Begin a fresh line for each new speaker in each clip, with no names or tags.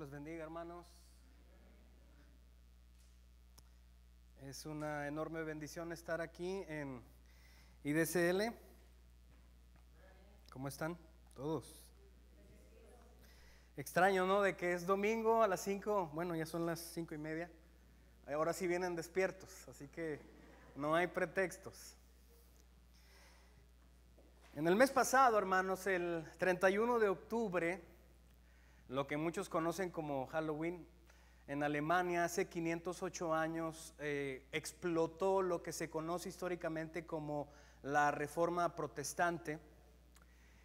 los bendiga, hermanos. Es una enorme bendición estar aquí en IDCL. ¿Cómo están todos? Extraño, ¿no? De que es domingo a las 5, bueno, ya son las 5:30. Ahora sí vienen despiertos, así que no hay pretextos. En el mes pasado, hermanos, el 31 de octubre, lo que muchos conocen como Halloween, en Alemania hace 508 años explotó lo que se conoce históricamente como la Reforma Protestante.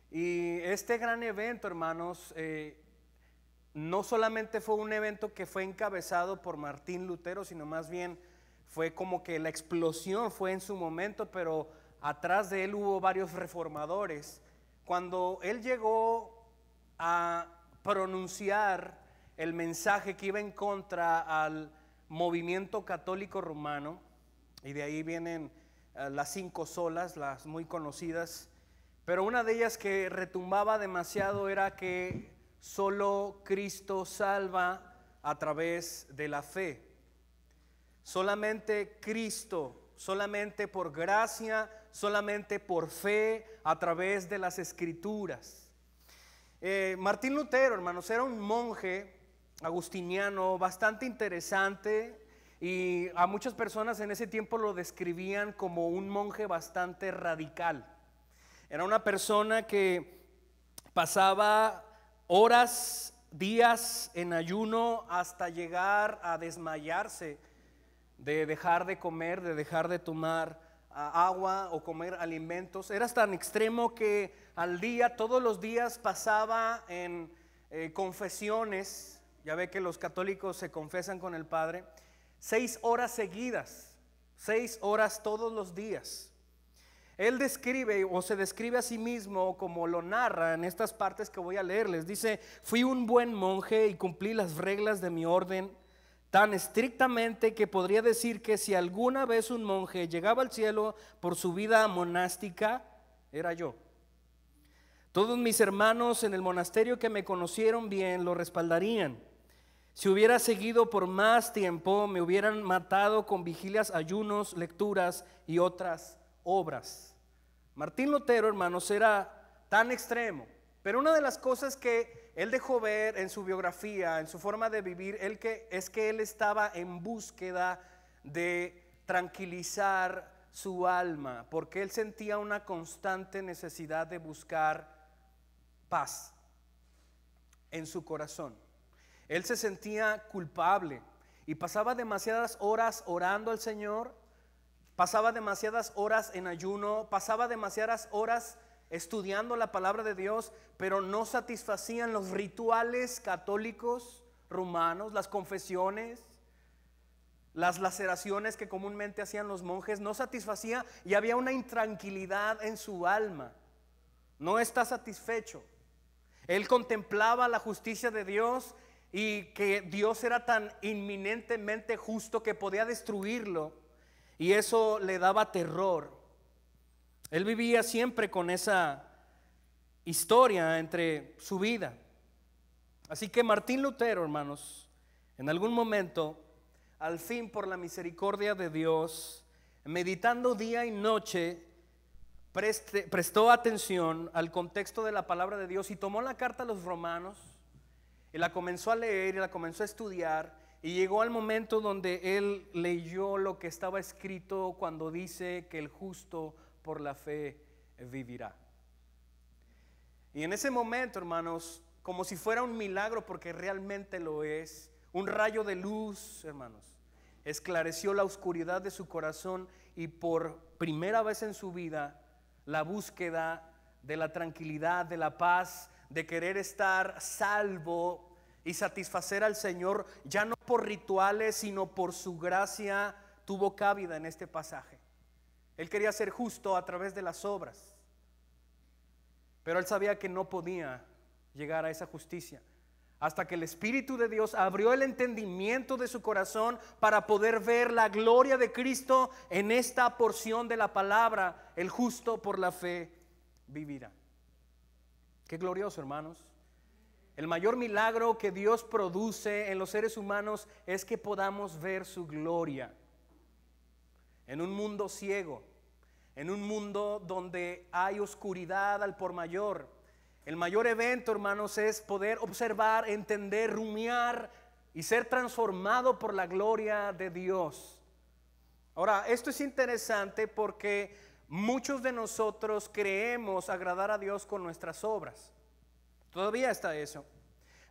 Y este gran evento, hermanos, no solamente fue un evento que fue encabezado por Martín Lutero, sino más bien fue como que la explosión fue en su momento, pero atrás de él hubo varios reformadores. Cuando él llegó a pronunciar el mensaje que iba en contra al movimiento católico romano, y de ahí vienen las 5 solas, las muy conocidas, pero una de ellas que retumbaba demasiado era que solo Cristo salva a través de la fe. Solamente Cristo, solamente por gracia, solamente por fe, a través de las Escrituras. Martín Lutero, hermanos, era un monje agustiniano bastante interesante, y a muchas personas en ese tiempo lo describían como un monje bastante radical. Era una persona que pasaba horas, días en ayuno hasta llegar a desmayarse de dejar de comer, de dejar de tomar agua o comer alimentos. Era tan extremo que al día, todos los días pasaba en confesiones. Ya ve que los católicos se confesan con el Padre 6 horas seguidas, 6 horas todos los días. Él describe o se describe a sí mismo como lo narra en estas partes que voy a leerles. Dice: fui un buen monje y cumplí las reglas de mi orden tan estrictamente que podría decir que si alguna vez un monje llegaba al cielo por su vida monástica, era yo. Todos mis hermanos en el monasterio que me conocieron bien lo respaldarían. Si hubiera seguido por más tiempo, me hubieran matado con vigilias, ayunos, lecturas y otras obras. Martín Lutero, hermanos, era tan extremo, pero una de las cosas que él dejó ver en su biografía, en su forma de vivir, es que él estaba en búsqueda de tranquilizar su alma, porque él sentía una constante necesidad de buscar paz en su corazón. Él se sentía culpable y pasaba demasiadas horas orando al Señor, pasaba demasiadas horas en ayuno, pasaba demasiadas horas estudiando la palabra de Dios, pero no satisfacían los rituales católicos romanos, las confesiones, las laceraciones que comúnmente hacían los monjes, no satisfacía, y había una intranquilidad en su alma. No está satisfecho. Él contemplaba la justicia de Dios y que Dios era tan inminentemente justo que podía destruirlo, y eso le daba terror. Él vivía siempre con esa historia entre su vida. Así que Martín Lutero, hermanos, en algún momento, al fin, por la misericordia de Dios, meditando día y noche, prestó atención al contexto de la palabra de Dios y tomó la carta a los romanos y la comenzó a leer y la comenzó a estudiar, y llegó al momento donde él leyó lo que estaba escrito cuando dice que el justo por la fe vivirá. Y en ese momento, hermanos, como si fuera un milagro, porque realmente lo es, un rayo de luz, hermanos, esclareció la oscuridad de su corazón, y por primera vez en su vida, la búsqueda de la tranquilidad, de la paz, de querer estar salvo y satisfacer al Señor, ya no por rituales, sino por su gracia, tuvo cabida en este pasaje. Él quería ser justo a través de las obras, pero él sabía que no podía llegar a esa justicia hasta que el Espíritu de Dios abrió el entendimiento de su corazón para poder ver la gloria de Cristo en esta porción de la palabra: el justo por la fe vivirá. Qué glorioso, hermanos. El mayor milagro que Dios produce en los seres humanos es que podamos ver su gloria en un mundo ciego, en un mundo donde hay oscuridad al por mayor. El mayor evento, hermanos, es poder observar, entender, rumiar y ser transformado por la gloria de Dios. Ahora, esto es interesante porque muchos de nosotros creemos agradar a Dios con nuestras obras. Todavía está eso.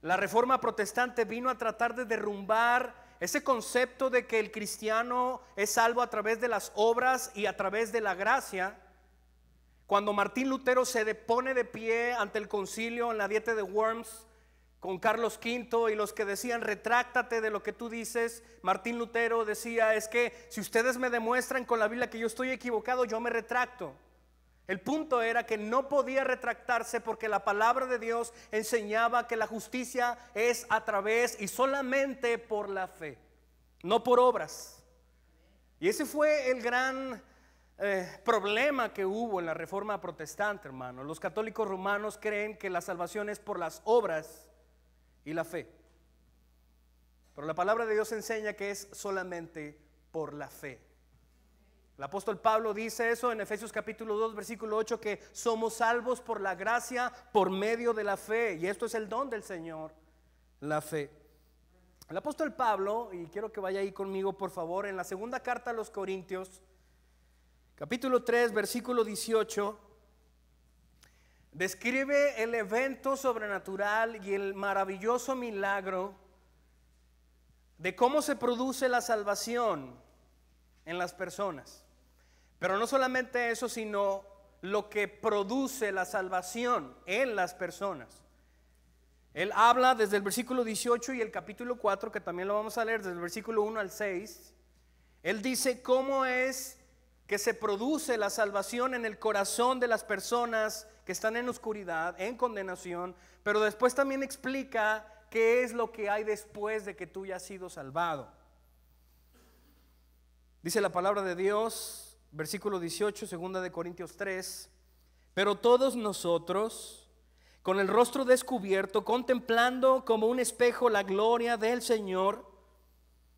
La Reforma Protestante vino a tratar de derrumbar ese concepto de que el cristiano es salvo a través de las obras y a través de la gracia. Cuando Martín Lutero se pone de pie ante el concilio en la Dieta de Worms con Carlos V y los que decían retráctate de lo que tú dices, Martín Lutero decía, es que si ustedes me demuestran con la Biblia que yo estoy equivocado, yo me retracto. El punto era que no podía retractarse porque la palabra de Dios enseñaba que la justicia es a través y solamente por la fe, no por obras. Y ese fue el gran problema que hubo en la Reforma Protestante, hermano. Los católicos romanos creen que la salvación es por las obras y la fe, pero la palabra de Dios enseña que es solamente por la fe. El apóstol Pablo dice eso en Efesios capítulo 2 versículo 8, que somos salvos por la gracia por medio de la fe, y esto es el don del Señor, la fe. El apóstol Pablo, y quiero que vaya ahí conmigo por favor, en la segunda carta a los Corintios capítulo 3 versículo 18, describe el evento sobrenatural y el maravilloso milagro de cómo se produce la salvación en las personas. Pero no solamente eso, sino lo que produce la salvación en las personas. Él habla desde el versículo 18 y el capítulo 4, que también lo vamos a leer, desde el versículo 1 al 6. Él dice cómo es que se produce la salvación en el corazón de las personas que están en oscuridad, en condenación, pero después también explica qué es lo que hay después de que tú ya has sido salvado. Dice la palabra de Dios, versículo 18, segunda de Corintios 3, pero todos nosotros, con el rostro descubierto, contemplando como un espejo la gloria del Señor,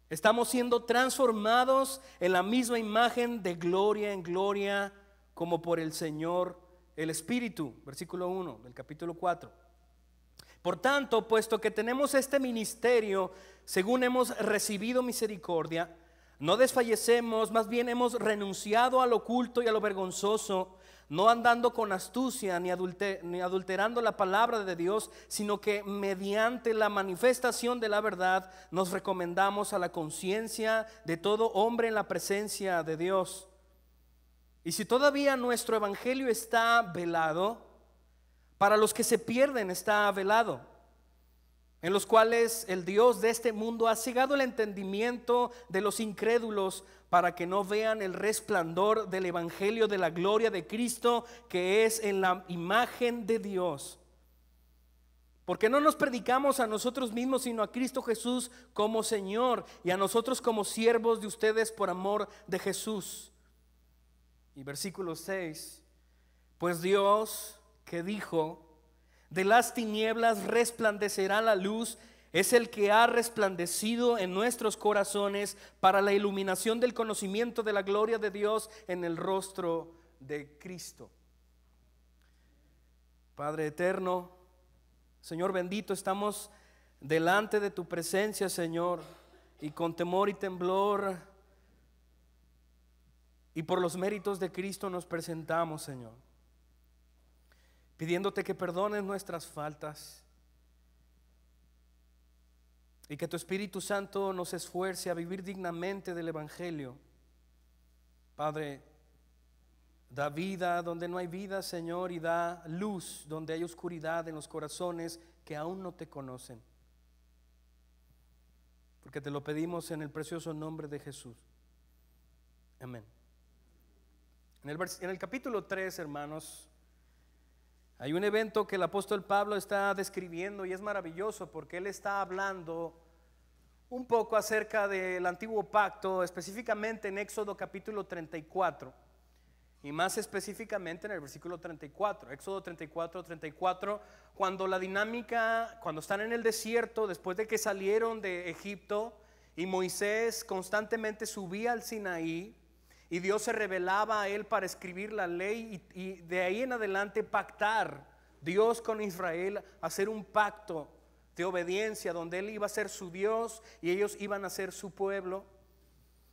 estamos siendo transformados en la misma imagen de gloria en gloria, como por el Señor el Espíritu. Versículo 1 del capítulo 4. Por tanto, puesto que tenemos este ministerio, según hemos recibido misericordia, no desfallecemos, más bien hemos renunciado a lo oculto y a lo vergonzoso, no andando con astucia ni adulterando la palabra de Dios, sino que mediante la manifestación de la verdad nos recomendamos a la conciencia de todo hombre en la presencia de Dios. Y si todavía nuestro evangelio está velado, para los que se pierden está velado, en los cuales el Dios de este mundo ha cegado el entendimiento de los incrédulos para que no vean el resplandor del evangelio de la gloria de Cristo, que es en la imagen de Dios. Porque no nos predicamos a nosotros mismos, sino a Cristo Jesús como Señor, y a nosotros como siervos de ustedes por amor de Jesús. Y versículo 6, pues Dios que dijo, de las tinieblas resplandecerá la luz, es el que ha resplandecido en nuestros corazones para la iluminación del conocimiento de la gloria de Dios en el rostro de Cristo. Padre eterno, Señor bendito, estamos delante de tu presencia, Señor, y con temor y temblor y por los méritos de Cristo nos presentamos, Señor, pidiéndote que perdones nuestras faltas y que tu Espíritu Santo nos esfuerce a vivir dignamente del Evangelio. Padre, da vida donde no hay vida, Señor, y da luz donde hay oscuridad en los corazones que aún no te conocen. Porque te lo pedimos en el precioso nombre de Jesús. Amén. En el capítulo 3, hermanos, hay un evento que el apóstol Pablo está describiendo y es maravilloso porque él está hablando un poco acerca del antiguo pacto, específicamente en Éxodo capítulo 34. y más específicamente en el versículo 34, Éxodo 34, cuando la dinámica, cuando están en el desierto, después de que salieron de Egipto, y Moisés constantemente subía al Sinaí, y Dios se revelaba a él para escribir la ley, y de ahí en adelante pactar Dios con Israel, hacer un pacto de obediencia, donde él iba a ser su Dios y ellos iban a ser su pueblo.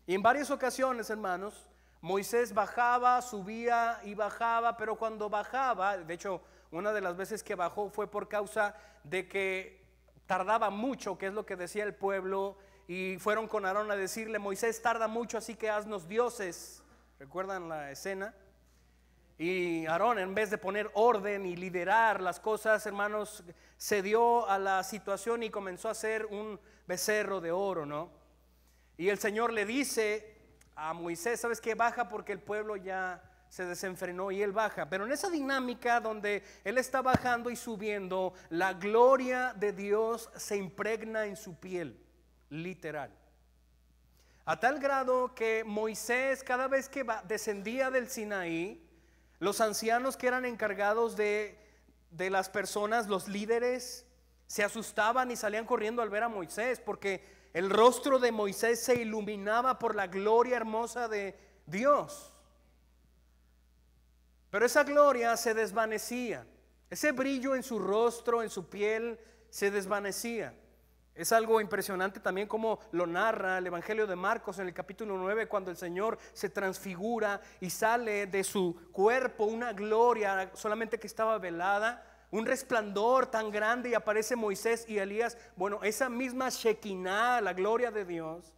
Y en varias ocasiones, hermanos, Moisés bajaba, subía y bajaba, pero cuando bajaba, de hecho, una de las veces que bajó fue por causa de que tardaba mucho, que es lo que decía el pueblo, y fueron con Aarón a decirle: Moisés tarda mucho, así que haznos dioses. ¿Recuerdan la escena? Y Aarón, en vez de poner orden y liderar las cosas, hermanos, se dio a la situación y comenzó a hacer un becerro de oro, ¿no? Y el Señor le dice a Moisés: ¿sabes qué? Baja, porque el pueblo ya se desenfrenó, y él baja. Pero en esa dinámica donde él está bajando y subiendo, la gloria de Dios se impregna en su piel, literal. A tal grado que Moisés, cada vez que descendía del Sinaí, los ancianos que eran encargados de las personas, los líderes, se asustaban y salían corriendo al ver a Moisés, porque el rostro de Moisés se iluminaba por la gloria hermosa de Dios. Pero esa gloria se desvanecía, ese brillo en su rostro, en su piel, se desvanecía. Es algo impresionante también como lo narra el Evangelio de Marcos en el capítulo 9, cuando el Señor se transfigura y sale de su cuerpo una gloria solamente que estaba velada, un resplandor tan grande, y aparece Moisés y Elías. Bueno, esa misma Shekinah, la gloria de Dios,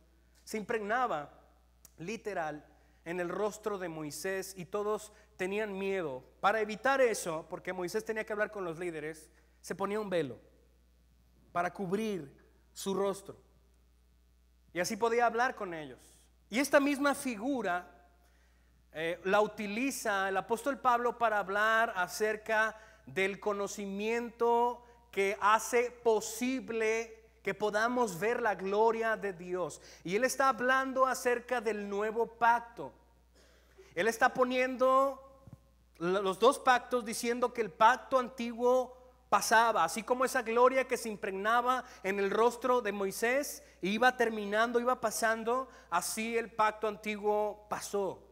se impregnaba literal en el rostro de Moisés, y todos tenían miedo. Para evitar eso, porque Moisés tenía que hablar con los líderes, se ponía un velo para cubrir su rostro, y así podía hablar con ellos. Y esta misma figura la utiliza el apóstol Pablo para hablar acerca del conocimiento que hace posible que podamos ver la gloria de Dios. Y él está hablando acerca del nuevo pacto. Él está poniendo los dos pactos, diciendo que el pacto antiguo pasaba, así como esa gloria que se impregnaba en el rostro de Moisés iba terminando, iba pasando, así el pacto antiguo pasó.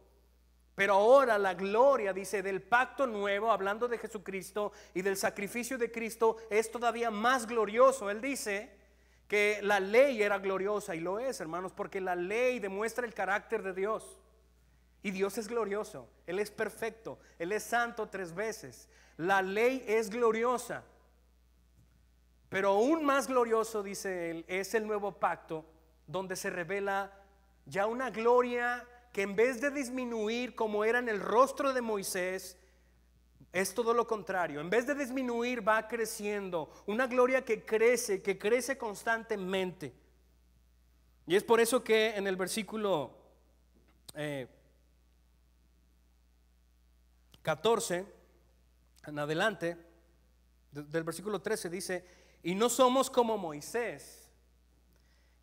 Pero ahora la gloria, dice, del pacto nuevo, hablando de Jesucristo y del sacrificio de Cristo, es todavía más glorioso. Él dice que la ley era gloriosa, y lo es, hermanos, porque la ley demuestra el carácter de Dios. Y Dios es glorioso, Él es perfecto, Él es santo 3 veces. La ley es gloriosa, pero aún más glorioso, dice él, es el nuevo pacto, donde se revela ya una gloria que, en vez de disminuir como era en el rostro de Moisés, es todo lo contrario. En vez de disminuir, va creciendo, una gloria que crece constantemente. Y es por eso que en el versículo 14 en adelante, del versículo 13, dice: y no somos como Moisés,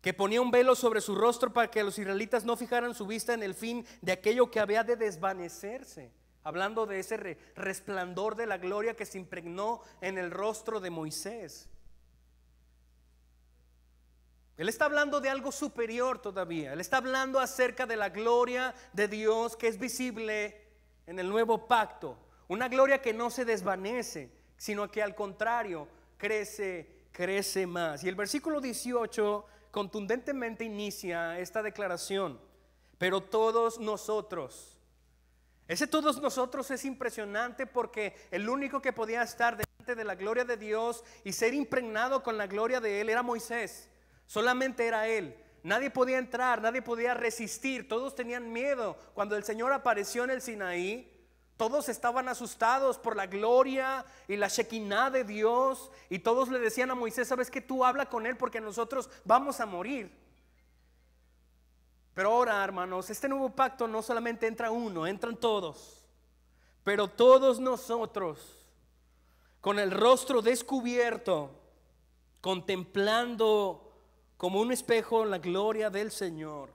que ponía un velo sobre su rostro para que los israelitas no fijaran su vista en el fin de aquello que había de desvanecerse, hablando de ese resplandor de la gloria que se impregnó en el rostro de Moisés. Él está hablando de algo superior todavía. Él está hablando acerca de la gloria de Dios que es visible en el nuevo pacto. Una gloria que no se desvanece, sino que al contrario crece más. Y el versículo 18 contundentemente inicia esta declaración: pero todos nosotros. Ese todos nosotros es impresionante, porque el único que podía estar delante de la gloria de Dios y ser impregnado con la gloria de Él era Moisés. Solamente era Él. Nadie podía entrar, nadie podía resistir. Todos tenían miedo. Cuando el Señor apareció en el Sinaí, todos estaban asustados por la gloria y la Shekinah de Dios, y todos le decían a Moisés: ¿sabes qué? Tú habla con él, porque nosotros vamos a morir. Pero ahora, hermanos, este nuevo pacto no solamente entra uno, entran todos. Pero todos nosotros, con el rostro descubierto, contemplando como un espejo la gloria del Señor.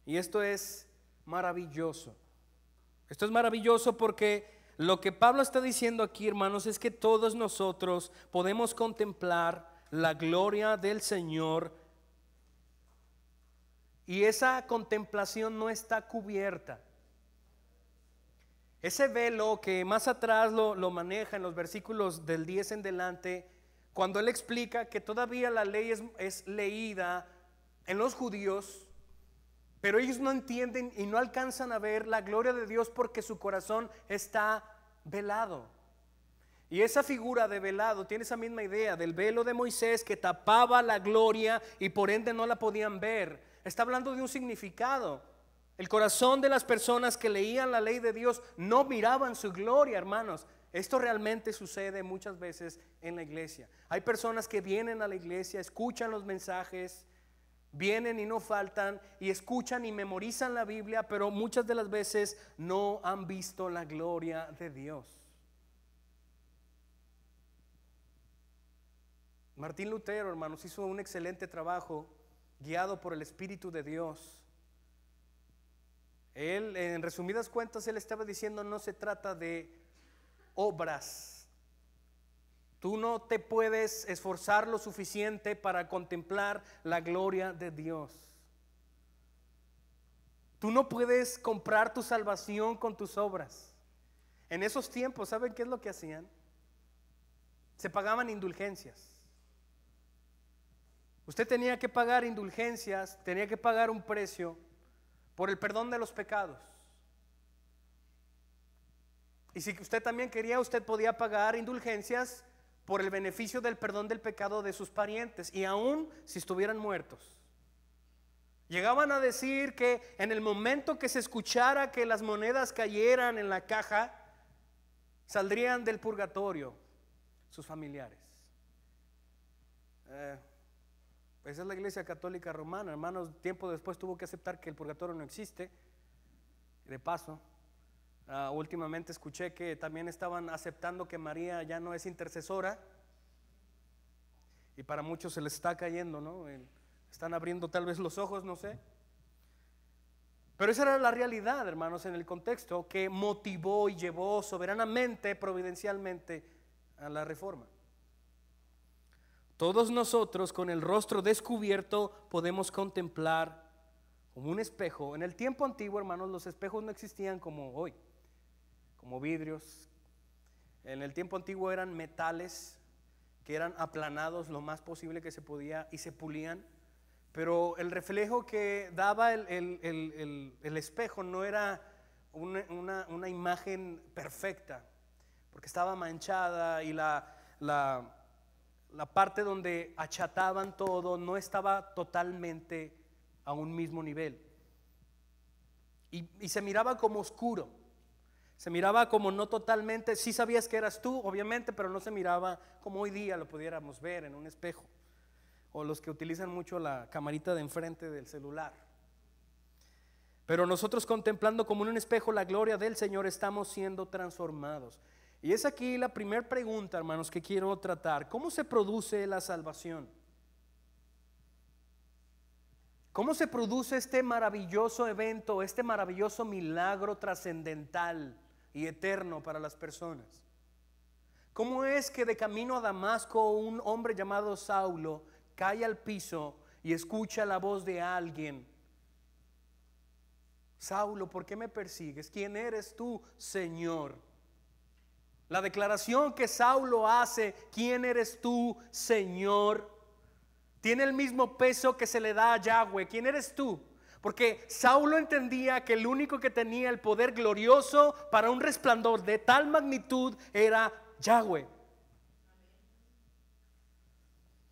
Y esto es maravilloso. Esto es maravilloso porque lo que Pablo está diciendo aquí, hermanos, es que todos nosotros podemos contemplar la gloria del Señor, y esa contemplación no está cubierta. Ese velo que más atrás lo maneja en los versículos del 10 en delante, cuando él explica que todavía la ley es leída en los judíos, pero ellos no entienden y no alcanzan a ver la gloria de Dios porque su corazón está velado. Y esa figura de velado tiene esa misma idea del velo de Moisés que tapaba la gloria y por ende no la podían ver. Está hablando de un significado. El corazón de las personas que leían la ley de Dios no miraban su gloria, hermanos. Esto realmente sucede muchas veces en la iglesia. Hay personas que vienen a la iglesia, escuchan los mensajes, vienen y no faltan, y escuchan y memorizan la Biblia, pero muchas de las veces no han visto la gloria de Dios. Martín Lutero, hermanos, hizo un excelente trabajo guiado por el Espíritu de Dios. Él, en resumidas cuentas, él estaba diciendo: no se trata de obras. Tú no te puedes esforzar lo suficiente para contemplar la gloria de Dios. Tú no puedes comprar tu salvación con tus obras. En esos tiempos, ¿saben qué es lo que hacían? Se pagaban indulgencias. Usted tenía que pagar indulgencias, tenía que pagar un precio por el perdón de los pecados. Y si usted también quería, usted podía pagar indulgencias por el beneficio del perdón del pecado de sus parientes, y aún si estuvieran muertos. Llegaban a decir que en el momento que se escuchara que las monedas cayeran en la caja, saldrían del purgatorio sus familiares. Esa es la Iglesia Católica Romana, hermanos. Tiempo después tuvo que aceptar que el purgatorio no existe. De paso, últimamente escuché que también estaban aceptando que María ya no es intercesora, y para muchos se les está cayendo, ¿no? Están abriendo tal vez los ojos, no sé. Pero esa era la realidad, hermanos, en el contexto que motivó y llevó soberanamente, providencialmente, a la reforma. Todos nosotros, con el rostro descubierto, podemos contemplar como un espejo. En el tiempo antiguo, hermanos, los espejos no existían como hoy, como vidrios. En el tiempo antiguo eran metales que eran aplanados lo más posible que se podía y se pulían. Pero el reflejo que daba el espejo no era una imagen perfecta, porque estaba manchada, y la parte donde achataban todo no estaba totalmente a un mismo nivel. Y se miraba como oscuro, se miraba como no totalmente. Sí sabías que eras tú, obviamente, pero no se miraba como hoy día lo pudiéramos ver en un espejo, o los que utilizan mucho la camarita de enfrente del celular. Pero nosotros, contemplando como en un espejo la gloria del Señor, estamos siendo transformados. Y es aquí la primera pregunta, hermanos, que quiero tratar. ¿Cómo se produce la salvación? ¿Cómo se produce este maravilloso evento, este maravilloso milagro trascendental y eterno para las personas? ¿Cómo es que de camino a Damasco un hombre llamado Saulo cae al piso y escucha la voz de alguien? Saulo, ¿por qué me persigues? ¿Quién eres tú, Señor? La declaración que Saulo hace, ¿quién eres tú, Señor?, tiene el mismo peso que se le da a Yahweh. ¿Quién eres tú? Porque Saulo entendía que el único que tenía el poder glorioso para un resplandor de tal magnitud era Yahweh.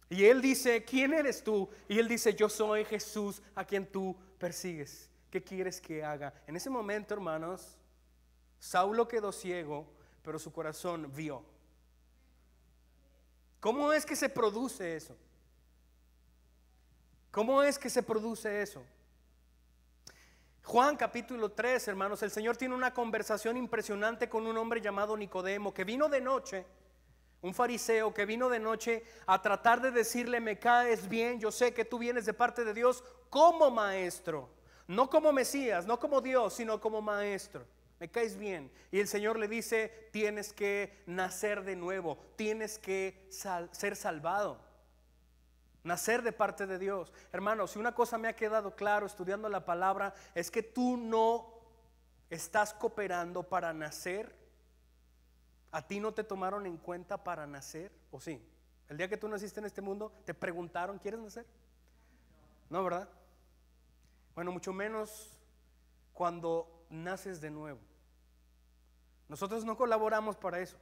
Y él dice: ¿quién eres tú? Y él dice: yo soy Jesús a quien tú persigues. ¿Qué quieres que haga? En ese momento, hermanos, Saulo quedó ciego, pero su corazón vio. ¿Cómo es que se produce eso? ¿Cómo es que se produce eso? Juan capítulo 3, hermanos, el Señor tiene una conversación impresionante con un hombre llamado Nicodemo, que vino de noche, un fariseo que vino de noche a tratar de decirle: me caes bien, yo sé que tú vienes de parte de Dios como maestro, no como Mesías, no como Dios, sino como maestro. me caes bien. Y el Señor le dice, tienes que nacer de nuevo, tienes que ser salvado, nacer de parte de Dios. Hermano, si una cosa me ha quedado claro estudiando la palabra, es que tú no estás cooperando para nacer. ¿A ti no te tomaron en cuenta para nacer? ¿O sí? El día que tú naciste en este mundo, ¿te preguntaron, ¿quieres nacer? No, ¿verdad? Bueno, mucho menos cuando naces de nuevo. Nosotros no colaboramos para eso.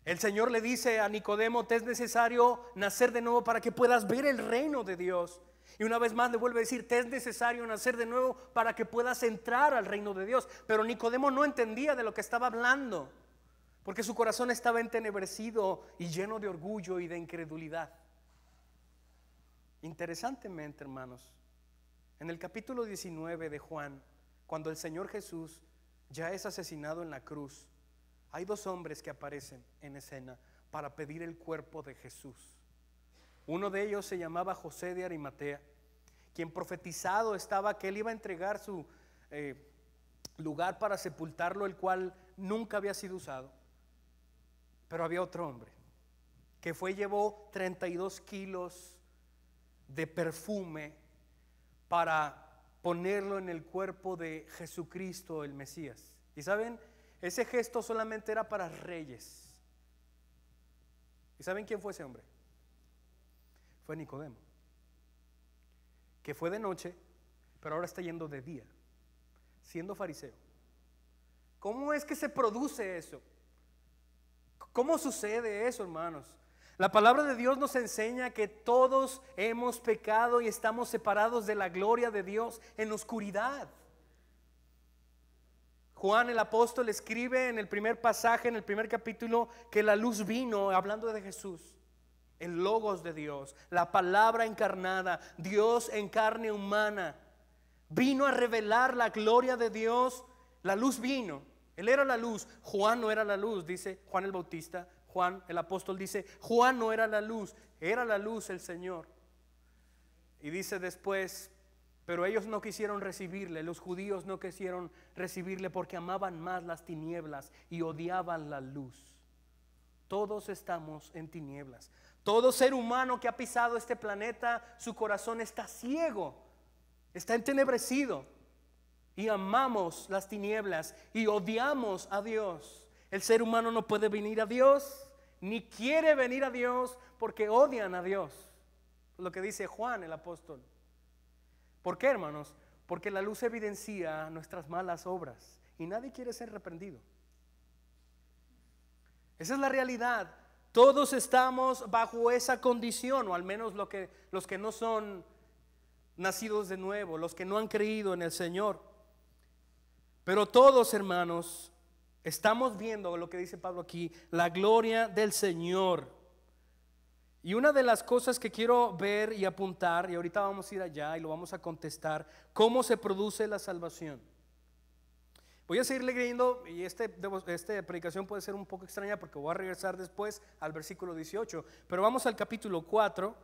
El Señor le dice a Nicodemo, te es necesario nacer de nuevo para que puedas ver el reino de Dios. Y una vez más le vuelve a decir, te es necesario nacer de nuevo para que puedas entrar al reino de Dios. Pero Nicodemo no entendía de lo que estaba hablando, porque su corazón estaba entenebrecido y lleno de orgullo y de incredulidad. Interesantemente, hermanos, en el capítulo 19 de Juan, cuando el Señor Jesús ya es asesinado en la cruz, hay dos hombres que aparecen en escena para pedir el cuerpo de Jesús. Uno de ellos se llamaba José de Arimatea, quien profetizado estaba que él iba a entregar su lugar para sepultarlo, el cual nunca había sido usado. Pero había otro hombre que llevó 32 kilos de perfume para ponerlo en el cuerpo de Jesucristo el Mesías. Y saben, ese gesto solamente era para reyes. ¿Y saben quién fue ese hombre? Fue Nicodemo, que fue de noche, pero ahora está yendo de día, siendo fariseo. ¿Cómo es que se produce eso? ¿Cómo sucede eso, hermanos? La palabra de Dios nos enseña que todos hemos pecado y estamos separados de la gloria de Dios en oscuridad. Juan el apóstol escribe en el primer pasaje, en el primer capítulo, que la luz vino, hablando de Jesús, el logos de Dios, la palabra encarnada, Dios en carne humana, vino a revelar la gloria de Dios. La luz vino, Él era la luz. Juan no era la luz, dice Juan el Bautista. Juan el apóstol dice, Juan no era la luz el Señor. Y dice después, pero ellos no quisieron recibirle, los judíos no quisieron recibirle porque amaban más las tinieblas y odiaban la luz. Todos estamos en tinieblas. Todo ser humano que ha pisado este planeta, su corazón está ciego, está entenebrecido, y amamos las tinieblas y odiamos a Dios. El ser humano no puede venir a Dios, ni quiere venir a Dios, porque odian a Dios. Lo que dice Juan el apóstol. ¿Por qué, hermanos? Porque la luz evidencia nuestras malas obras y nadie quiere ser reprendido. Esa es la realidad. Todos estamos bajo esa condición, o al menos los que no son nacidos de nuevo, los que no han creído en el Señor. Pero todos, hermanos, estamos viendo lo que dice Pablo aquí, la gloria del Señor. Y una de las cosas que quiero ver y apuntar, y ahorita vamos a ir allá y lo vamos a contestar, cómo se produce la salvación. Voy a seguir leyendo, y esta predicación puede ser un poco extraña porque voy a regresar después al versículo 18, pero vamos al capítulo 4,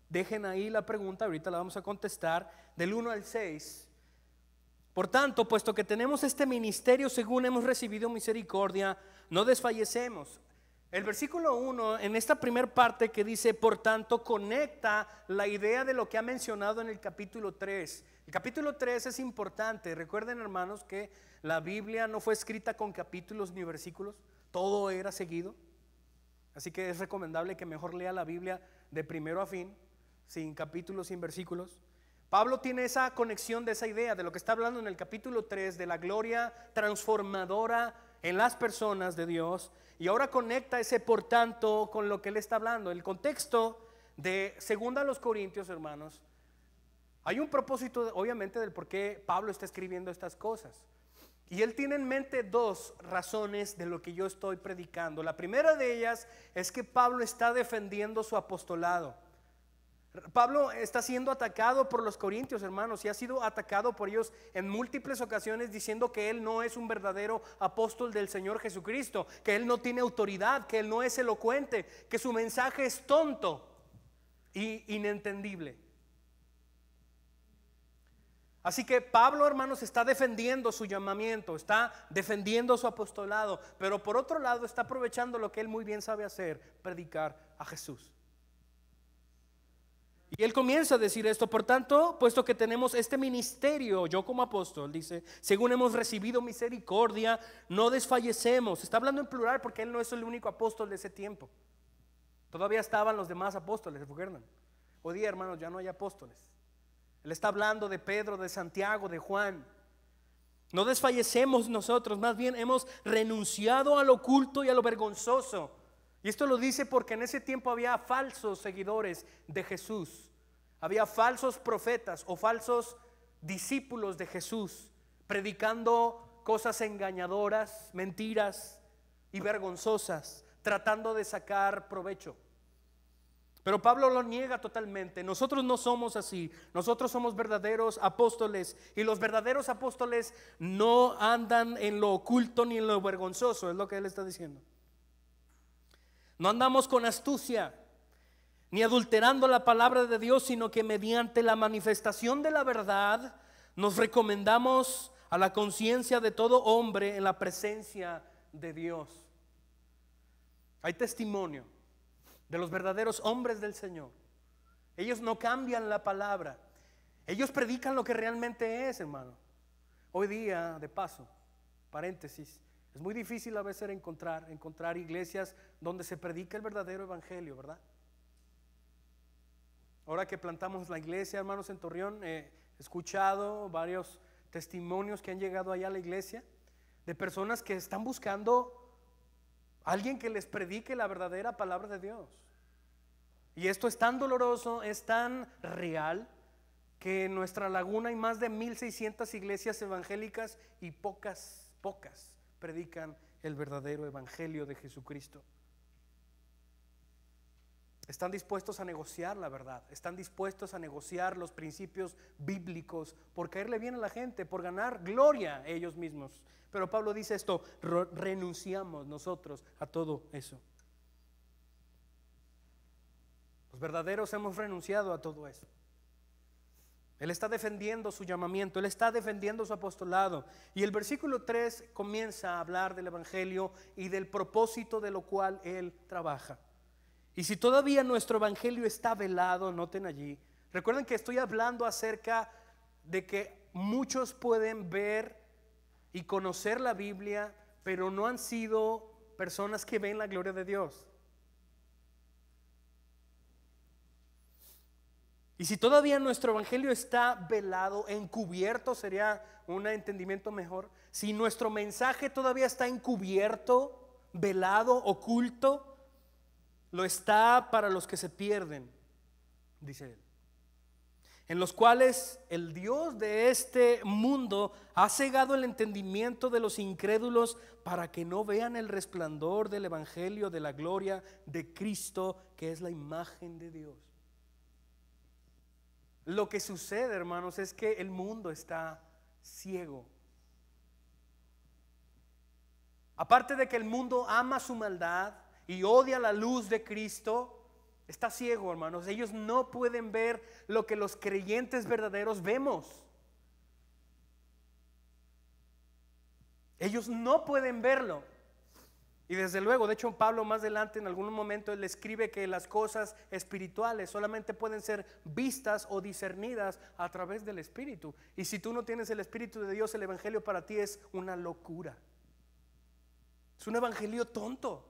dejen ahí la pregunta, ahorita la vamos a contestar, del 1 al 6. Por tanto, puesto que tenemos este ministerio según hemos recibido misericordia, no desfallecemos. El versículo 1, en esta primera parte que dice, por tanto, conecta la idea de lo que ha mencionado en el capítulo 3. El capítulo 3 es importante. Recuerden, hermanos, que la Biblia no fue escrita con capítulos ni versículos, todo era seguido. Así que es recomendable que mejor lea la Biblia de primero a fin, sin capítulos, sin versículos. Pablo tiene esa conexión de esa idea, de lo que está hablando en el capítulo 3, de la gloria transformadora en las personas de Dios, y ahora conecta ese por tanto con lo que él está hablando. El contexto de 2 Corintios, hermanos, hay un propósito obviamente del por qué Pablo está escribiendo estas cosas, y él tiene en mente dos razones de lo que yo estoy predicando. La primera de ellas es que Pablo está defendiendo su apostolado. Pablo está siendo atacado por los corintios, hermanos, y ha sido atacado por ellos en múltiples ocasiones, diciendo que él no es un verdadero apóstol del Señor Jesucristo, que él no tiene autoridad, que él no es elocuente, que su mensaje es tonto e inentendible. Así que Pablo, hermanos, está defendiendo su llamamiento, está defendiendo su apostolado, pero por otro lado está aprovechando lo que él muy bien sabe hacer, predicar a Jesús. Y él comienza a decir esto: por tanto, puesto que tenemos este ministerio, yo como apóstol, dice, según hemos recibido misericordia, no desfallecemos. Está hablando en plural porque él no es el único apóstol de ese tiempo. Todavía estaban los demás apóstoles, ¿se acuerdan? Hoy día, hermanos, ya no hay apóstoles. Él está hablando de Pedro, de Santiago, de Juan. No desfallecemos nosotros, más bien hemos renunciado a lo oculto y a lo vergonzoso. Y esto lo dice porque en ese tiempo había falsos seguidores de Jesús. Había falsos profetas o falsos discípulos de Jesús, predicando cosas engañadoras, mentiras y vergonzosas, tratando de sacar provecho. Pero Pablo lo niega totalmente. Nosotros no somos así. Nosotros somos verdaderos apóstoles, y los verdaderos apóstoles no andan en lo oculto ni en lo vergonzoso, es lo que él está diciendo. No andamos con astucia ni adulterando la palabra de Dios, sino que mediante la manifestación de la verdad nos recomendamos a la conciencia de todo hombre en la presencia de Dios. Hay testimonio de los verdaderos hombres del Señor. Ellos no cambian la palabra. Ellos predican lo que realmente es, hermano. Hoy día, de paso, paréntesis, es muy difícil a veces encontrar iglesias donde se predica el verdadero evangelio, ¿verdad? Ahora que plantamos la iglesia, hermanos, en Torreón, he escuchado varios testimonios que han llegado allá a la iglesia de personas que están buscando alguien que les predique la verdadera palabra de Dios. Y esto es tan doloroso, es tan real, que en nuestra laguna hay más de 1,600 iglesias evangélicas y pocas predican el verdadero evangelio de Jesucristo. Están dispuestos a negociar la verdad, están dispuestos a negociar los principios bíblicos por caerle bien a la gente, por ganar gloria a ellos mismos. Pero Pablo dice esto: renunciamos nosotros a todo eso. Los verdaderos hemos renunciado a todo eso. Él está defendiendo su llamamiento, él está defendiendo su apostolado. Y el versículo 3 comienza a hablar del evangelio y del propósito de lo cual él trabaja. Y si todavía nuestro evangelio está velado, noten allí, recuerden que estoy hablando acerca de que muchos pueden ver y conocer la Biblia, pero no han sido personas que ven la gloria de Dios. Y si todavía nuestro evangelio está velado, encubierto, sería un entendimiento mejor. Si nuestro mensaje todavía está encubierto, velado, oculto, lo está para los que se pierden, dice él, en los cuales el Dios de este mundo ha cegado el entendimiento de los incrédulos para que no vean el resplandor del evangelio de la gloria de Cristo, que es la imagen de Dios. Lo que sucede, hermanos, es que el mundo está ciego. Aparte de que el mundo ama su maldad y odia la luz de Cristo, está ciego, hermanos. Ellos no pueden ver lo que los creyentes verdaderos vemos. Ellos no pueden verlo. Y desde luego, de hecho, Pablo más adelante en algún momento él escribe que las cosas espirituales solamente pueden ser vistas o discernidas a través del Espíritu. Y si tú no tienes el Espíritu de Dios, el evangelio para ti es una locura. Es un evangelio tonto.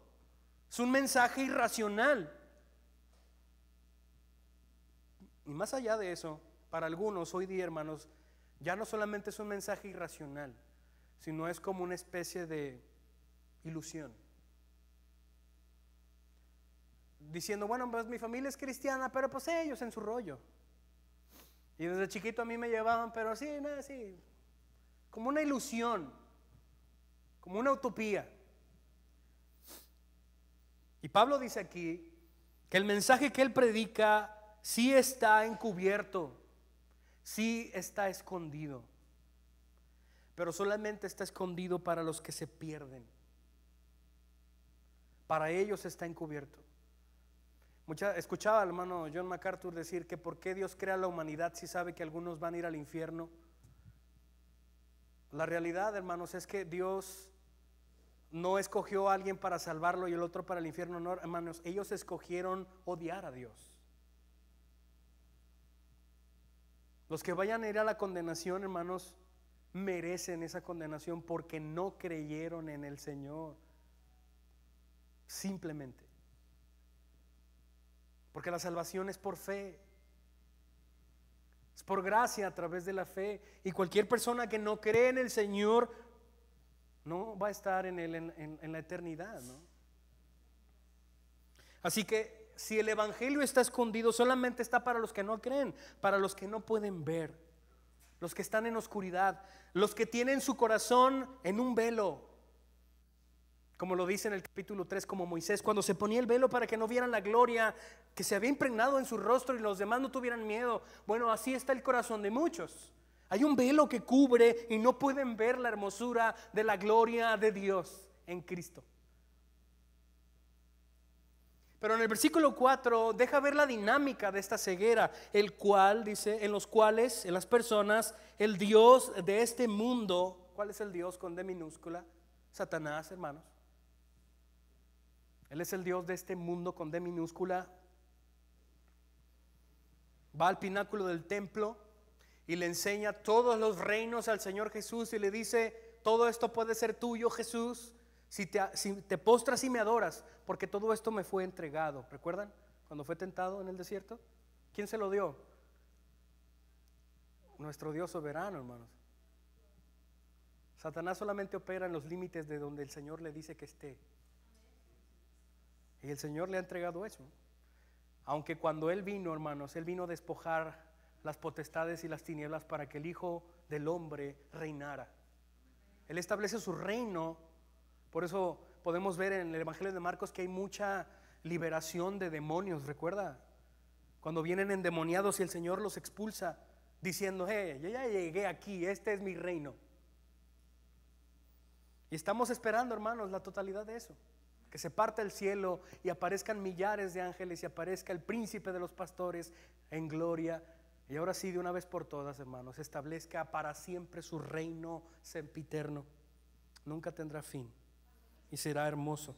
Es un mensaje irracional. Y más allá de eso, para algunos hoy día, hermanos, ya no solamente es un mensaje irracional, sino es como una especie de ilusión. Diciendo, bueno, pues mi familia es cristiana, pero pues ellos en su rollo. Y desde chiquito a mí me llevaban, pero sí, nada, sí, como una ilusión, como una utopía. Y Pablo dice aquí que el mensaje que él predica sí está encubierto, sí está escondido, pero solamente está escondido para los que se pierden. Para ellos está encubierto. Escuchaba al hermano John MacArthur decir que por qué Dios crea la humanidad si sabe que algunos van a ir al infierno. La realidad, hermanos, es que Dios no escogió a alguien para salvarlo y el otro para el infierno. No, hermanos, ellos escogieron odiar a Dios. Los que vayan a ir a la condenación, hermanos, merecen esa condenación porque no creyeron en el Señor. Simplemente. Porque la salvación es por fe. Es por gracia a través de la fe. Y cualquier persona que no cree en el Señor no va a estar en la eternidad, ¿no? Así que si el evangelio está escondido, solamente está para los que no creen, para los que no pueden ver, los que están en oscuridad, los que tienen su corazón en un velo, como lo dice en el capítulo 3, como Moisés cuando se ponía el velo para que no vieran la gloria que se había impregnado en su rostro y los demás no tuvieran miedo. Bueno, así está el corazón de muchos. Hay un velo que cubre y no pueden ver la hermosura de la gloria de Dios en Cristo. Pero en el versículo 4 deja ver la dinámica de esta ceguera, el cual dice, en los cuales, en las personas, el Dios de este mundo. ¿Cuál es el Dios con D minúscula? Satanás, hermanos. Él es el Dios de este mundo con D minúscula. Va al pináculo del templo y le enseña todos los reinos al Señor Jesús y le dice: todo esto puede ser tuyo, Jesús, si te postras y me adoras, porque todo esto me fue entregado. ¿Recuerdan cuando fue tentado en el desierto? ¿Quién se lo dio? Nuestro Dios soberano, hermanos. Satanás solamente opera en los límites de donde el Señor le dice que esté. Y el Señor le ha entregado eso. Aunque cuando Él vino, hermanos, Él vino a despojar las potestades y las tinieblas para que el Hijo del Hombre reinara. Él establece su reino. Por eso podemos ver en el Evangelio de Marcos que hay mucha liberación de demonios. ¿Recuerda? Cuando vienen endemoniados y el Señor los expulsa diciendo: yo ya llegué aquí, este es mi reino. Y estamos esperando, hermanos, la totalidad de eso. Que se parta el cielo y aparezcan millares de ángeles y aparezca el príncipe de los pastores en gloria. Y ahora sí, de una vez por todas, hermanos, establezca para siempre su reino sempiterno. Nunca tendrá fin y será hermoso.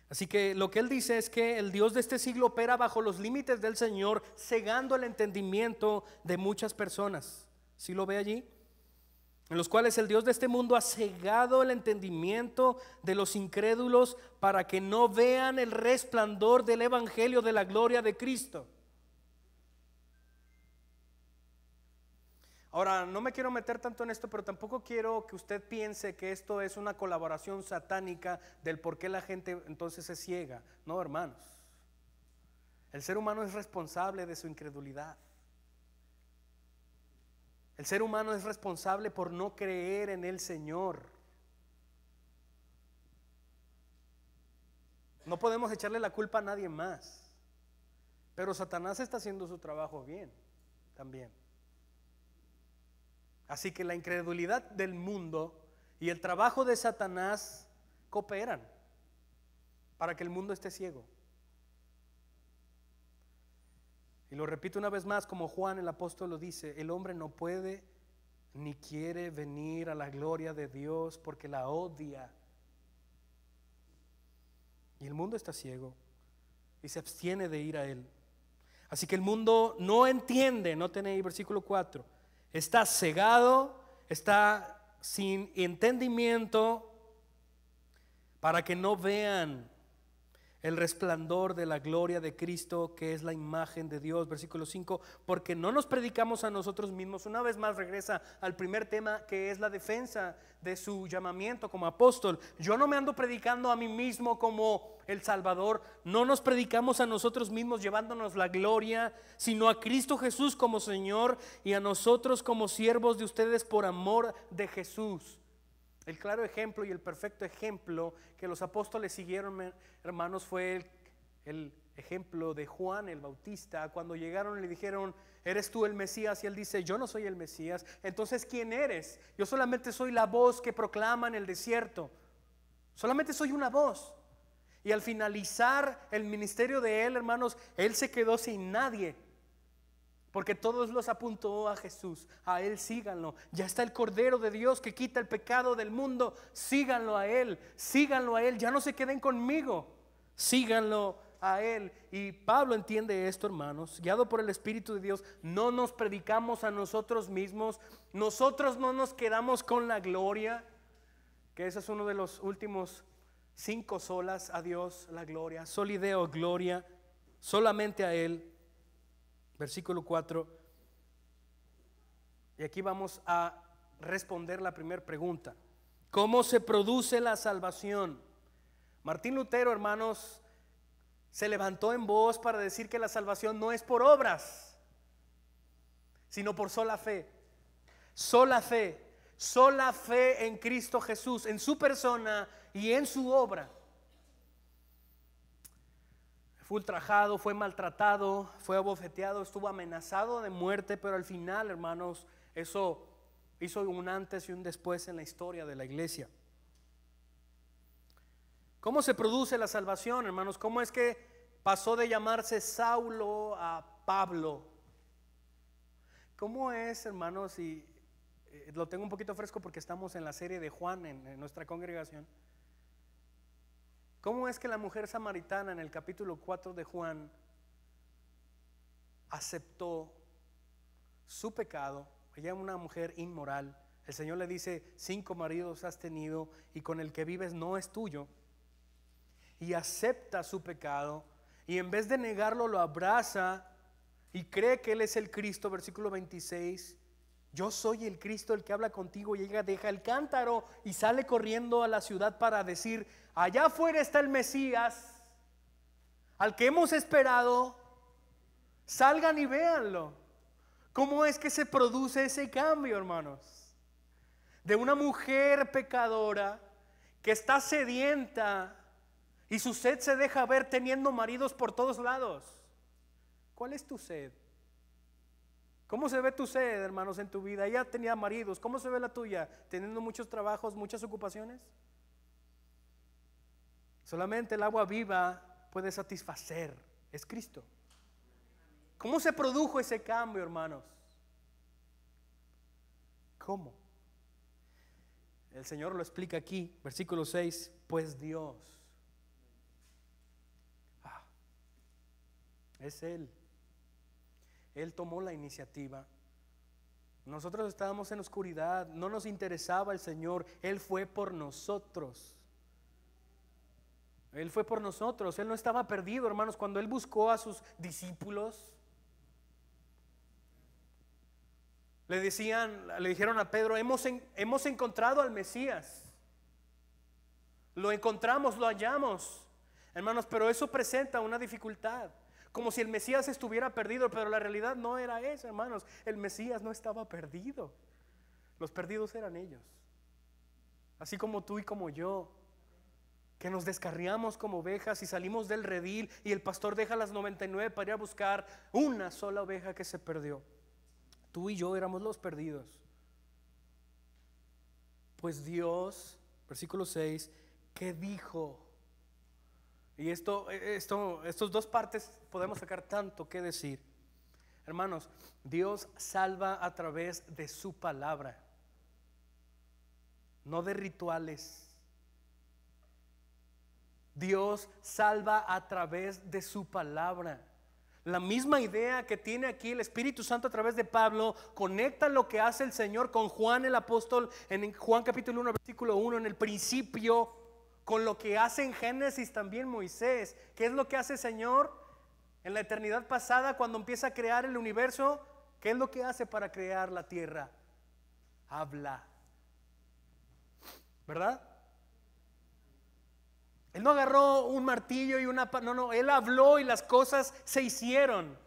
Así que lo que él dice es que el Dios de este siglo opera bajo los límites del Señor, cegando el entendimiento de muchas personas. ¿Sí lo ve allí? En los cuales el Dios de este mundo ha cegado el entendimiento de los incrédulos para que no vean el resplandor del evangelio de la gloria de Cristo. Ahora, no me quiero meter tanto en esto, pero tampoco quiero que usted piense que esto es una colaboración satánica del por qué la gente entonces se ciega. No, hermanos. El ser humano es responsable de su incredulidad. El ser humano es responsable por no creer en el Señor. No podemos echarle la culpa a nadie más. Pero Satanás está haciendo su trabajo bien también. Así que la incredulidad del mundo y el trabajo de Satanás cooperan para que el mundo esté ciego. Y lo repito una vez más, como Juan el apóstol lo dice: el hombre no puede ni quiere venir a la gloria de Dios porque la odia. Y el mundo está ciego y se abstiene de ir a Él. Así que el mundo no entiende, noten ahí versículo 4, está cegado, está sin entendimiento para que no vean el resplandor de la gloria de Cristo, que es la imagen de Dios. Versículo 5, porque no nos predicamos a nosotros mismos. Una vez más regresa al primer tema, que es la defensa de su llamamiento como apóstol. Yo no me ando predicando a mí mismo como el Salvador. No nos predicamos a nosotros mismos llevándonos la gloria, sino a Cristo Jesús como Señor y a nosotros como siervos de ustedes por amor de Jesús. El claro ejemplo y el perfecto ejemplo que los apóstoles siguieron, hermanos, fue el ejemplo de Juan el Bautista. Cuando llegaron y le dijeron: ¿eres tú el Mesías? Y él dice: yo no soy el Mesías. Entonces, ¿quién eres? Yo solamente soy la voz que proclama en el desierto. Solamente soy una voz. Y al finalizar el ministerio de él, hermanos, él se quedó sin nadie. porque todos los apuntó a Jesús. A Él síganlo. Ya está el Cordero de Dios que quita el pecado del mundo. Síganlo a Él, síganlo a Él. Ya no se queden conmigo, síganlo a Él. Y Pablo entiende esto, hermanos. Guiado por el Espíritu de Dios, no nos predicamos a nosotros mismos. Nosotros no nos quedamos con la gloria, que ese es uno de los últimos 5 solas: a Dios la gloria, solideo, gloria, solamente a Él. Versículo 4. Y aquí vamos a responder la primera pregunta: ¿cómo se produce la salvación? Martín Lutero, hermanos, se levantó en voz para decir que la salvación no es por obras, sino por sola fe. Sola fe. Sola fe en Cristo Jesús, en su persona y en su obra. Fue ultrajado, fue maltratado, fue abofeteado, estuvo amenazado de muerte, pero al final, hermanos, eso hizo un antes y un después en la historia de la iglesia. ¿Cómo se produce la salvación, hermanos? ¿Cómo es que pasó de llamarse Saulo a Pablo? ¿Cómo es, hermanos? Y lo tengo un poquito fresco porque estamos en la serie de Juan en nuestra congregación. ¿Cómo es que la mujer samaritana en el capítulo 4 de Juan aceptó su pecado? Ella es una mujer inmoral. El Señor le dice: 5 maridos has tenido y con el que vives no es tuyo. Y acepta su pecado, y en vez de negarlo lo abraza y cree que Él es el Cristo. Versículo 26: yo soy el Cristo, el que habla contigo. Y ella deja el cántaro y sale corriendo a la ciudad para decir: allá afuera está el Mesías, al que hemos esperado. Salgan y véanlo. ¿Cómo es que se produce ese cambio, hermanos? De una mujer pecadora que está sedienta y su sed se deja ver teniendo maridos por todos lados. ¿Cuál es tu sed? ¿Cómo se ve tu sed, hermanos, en tu vida? Ella tenía maridos. ¿Cómo se ve la tuya? ¿Teniendo muchos trabajos, muchas ocupaciones? Solamente el agua viva puede satisfacer. Es Cristo. ¿Cómo se produjo ese cambio, hermanos? ¿Cómo? El Señor lo explica aquí, versículo 6. Pues Dios, es Él. Él tomó la iniciativa. Nosotros estábamos en oscuridad, no nos interesaba el Señor. Él fue por nosotros. Él fue por nosotros. Él no estaba perdido, hermanos. Cuando Él buscó a sus discípulos, le dijeron a Pedro: hemos encontrado al Mesías. Lo encontramos, lo hallamos, hermanos, pero eso presenta una dificultad. Como si el Mesías estuviera perdido, pero la realidad no era esa, hermanos. El Mesías no estaba perdido. Los perdidos eran ellos. Así como tú y como yo, que nos descarriamos como ovejas y salimos del redil, y el pastor deja las 99 para ir a buscar una sola oveja que se perdió. Tú y yo éramos los perdidos. Pues Dios, versículo 6, ¿qué dijo? Y estos dos partes podemos sacar tanto que decir. Hermanos, Dios salva a través de su palabra, no de rituales. Dios salva a través de su palabra. La misma idea que tiene aquí el Espíritu Santo a través de Pablo conecta lo que hace el Señor con Juan el apóstol en Juan capítulo 1 versículo 1 en el principio, con lo que hace en Génesis también Moisés. ¿Qué es lo que hace el Señor en la eternidad pasada cuando empieza a crear el universo? ¿Qué es lo que hace para crear la tierra? Habla, ¿verdad? Él no agarró un martillo y no, Él habló y las cosas se hicieron.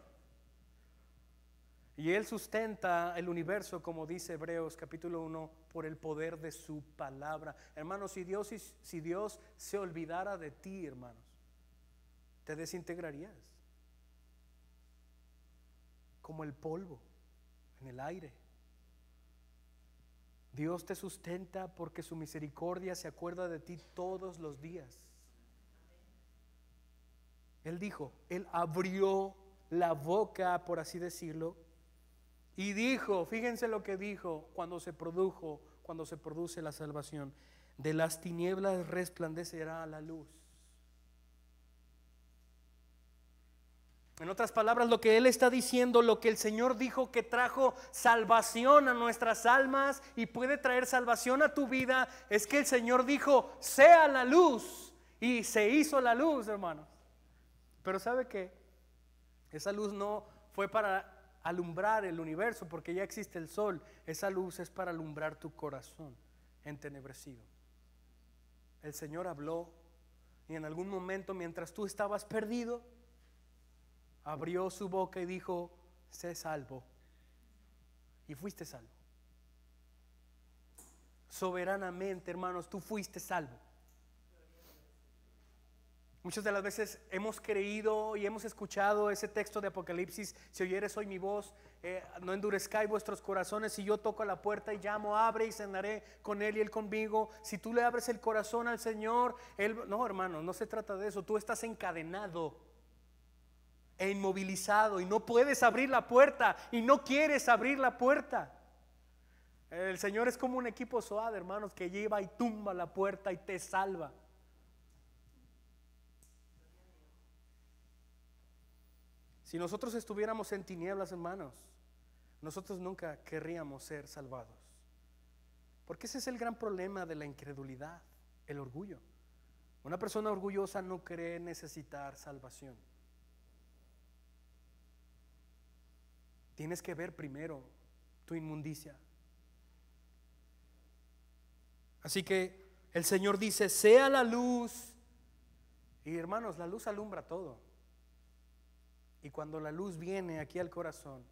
Y Él sustenta el universo, como dice Hebreos capítulo 1, por el poder de su palabra. Hermanos, si Dios se olvidara de ti, hermanos, te desintegrarías como el polvo en el aire. Dios te sustenta porque su misericordia se acuerda de ti todos los días. Él dijo, Él abrió la boca, por así decirlo, Y dijo, fíjense lo que dijo cuando se produce la salvación: de las tinieblas resplandecerá la luz. En otras palabras, lo que él está diciendo, lo que el Señor dijo que trajo salvación a nuestras almas y puede traer salvación a tu vida, es que el Señor dijo, sea la luz, y se hizo la luz, hermanos. Pero ¿sabe qué? Esa luz no fue para alumbrar el universo, porque ya existe el sol. Esa luz es para alumbrar tu corazón entenebrecido. El Señor habló, y en algún momento, mientras tú estabas perdido, abrió su boca y dijo, sé salvo. Y fuiste salvo. Soberanamente, hermanos, tú fuiste salvo. Muchas de las veces hemos creído y hemos escuchado ese texto de Apocalipsis: si oyeres hoy mi voz, no endurezcáis vuestros corazones. Si yo toco a la puerta y llamo, abre y cenaré con él y él conmigo. Si tú le abres el corazón al Señor, él... No, hermano, no se trata de eso. Tú estás encadenado e inmovilizado y no puedes abrir la puerta y no quieres abrir la puerta. El Señor es como un equipo SWAT, hermanos, que lleva y tumba la puerta y te salva. Si nosotros estuviéramos en tinieblas, hermanos, nosotros nunca querríamos ser salvados, porque ese es el gran problema de la incredulidad, el orgullo. Una persona orgullosa no cree necesitar salvación. Tienes que ver primero tu inmundicia. Así que el Señor dice, sea la luz. Y hermanos, la luz alumbra todo. Y cuando la luz viene aquí al corazón,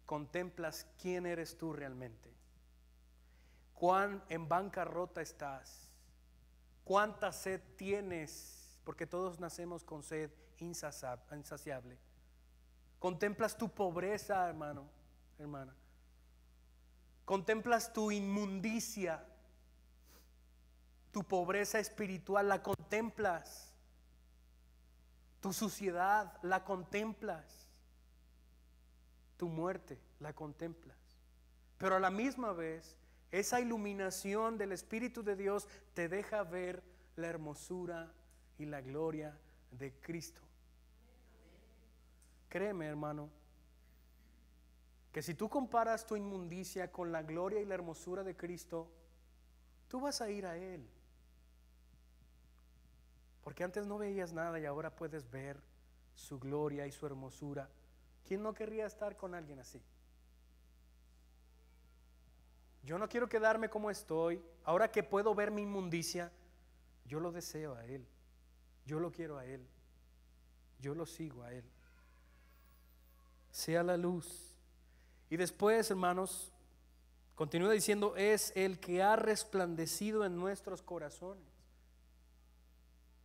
contemplas quién eres tú realmente. Cuán en bancarrota estás. Cuánta sed tienes, porque todos nacemos con sed insaciable. Contemplas tu pobreza, hermano, hermana. Contemplas tu inmundicia, tu pobreza espiritual, la contemplas. Tu suciedad, la contemplas. Tu muerte, la contemplas. Pero a la misma vez, esa iluminación del Espíritu de Dios te deja ver la hermosura y la gloria de Cristo. Créeme, hermano, que si tú comparas tu inmundicia con la gloria y la hermosura de Cristo, tú vas a ir a Él. Porque antes no veías nada y ahora puedes ver su gloria y su hermosura. ¿Quién no querría estar con alguien así? Yo no quiero quedarme como estoy. Ahora que puedo ver mi inmundicia, yo lo deseo a Él. Yo lo quiero a Él. Yo lo sigo a Él. Sea la luz. Y después, hermanos, continúa diciendo, es el que ha resplandecido en nuestros corazones.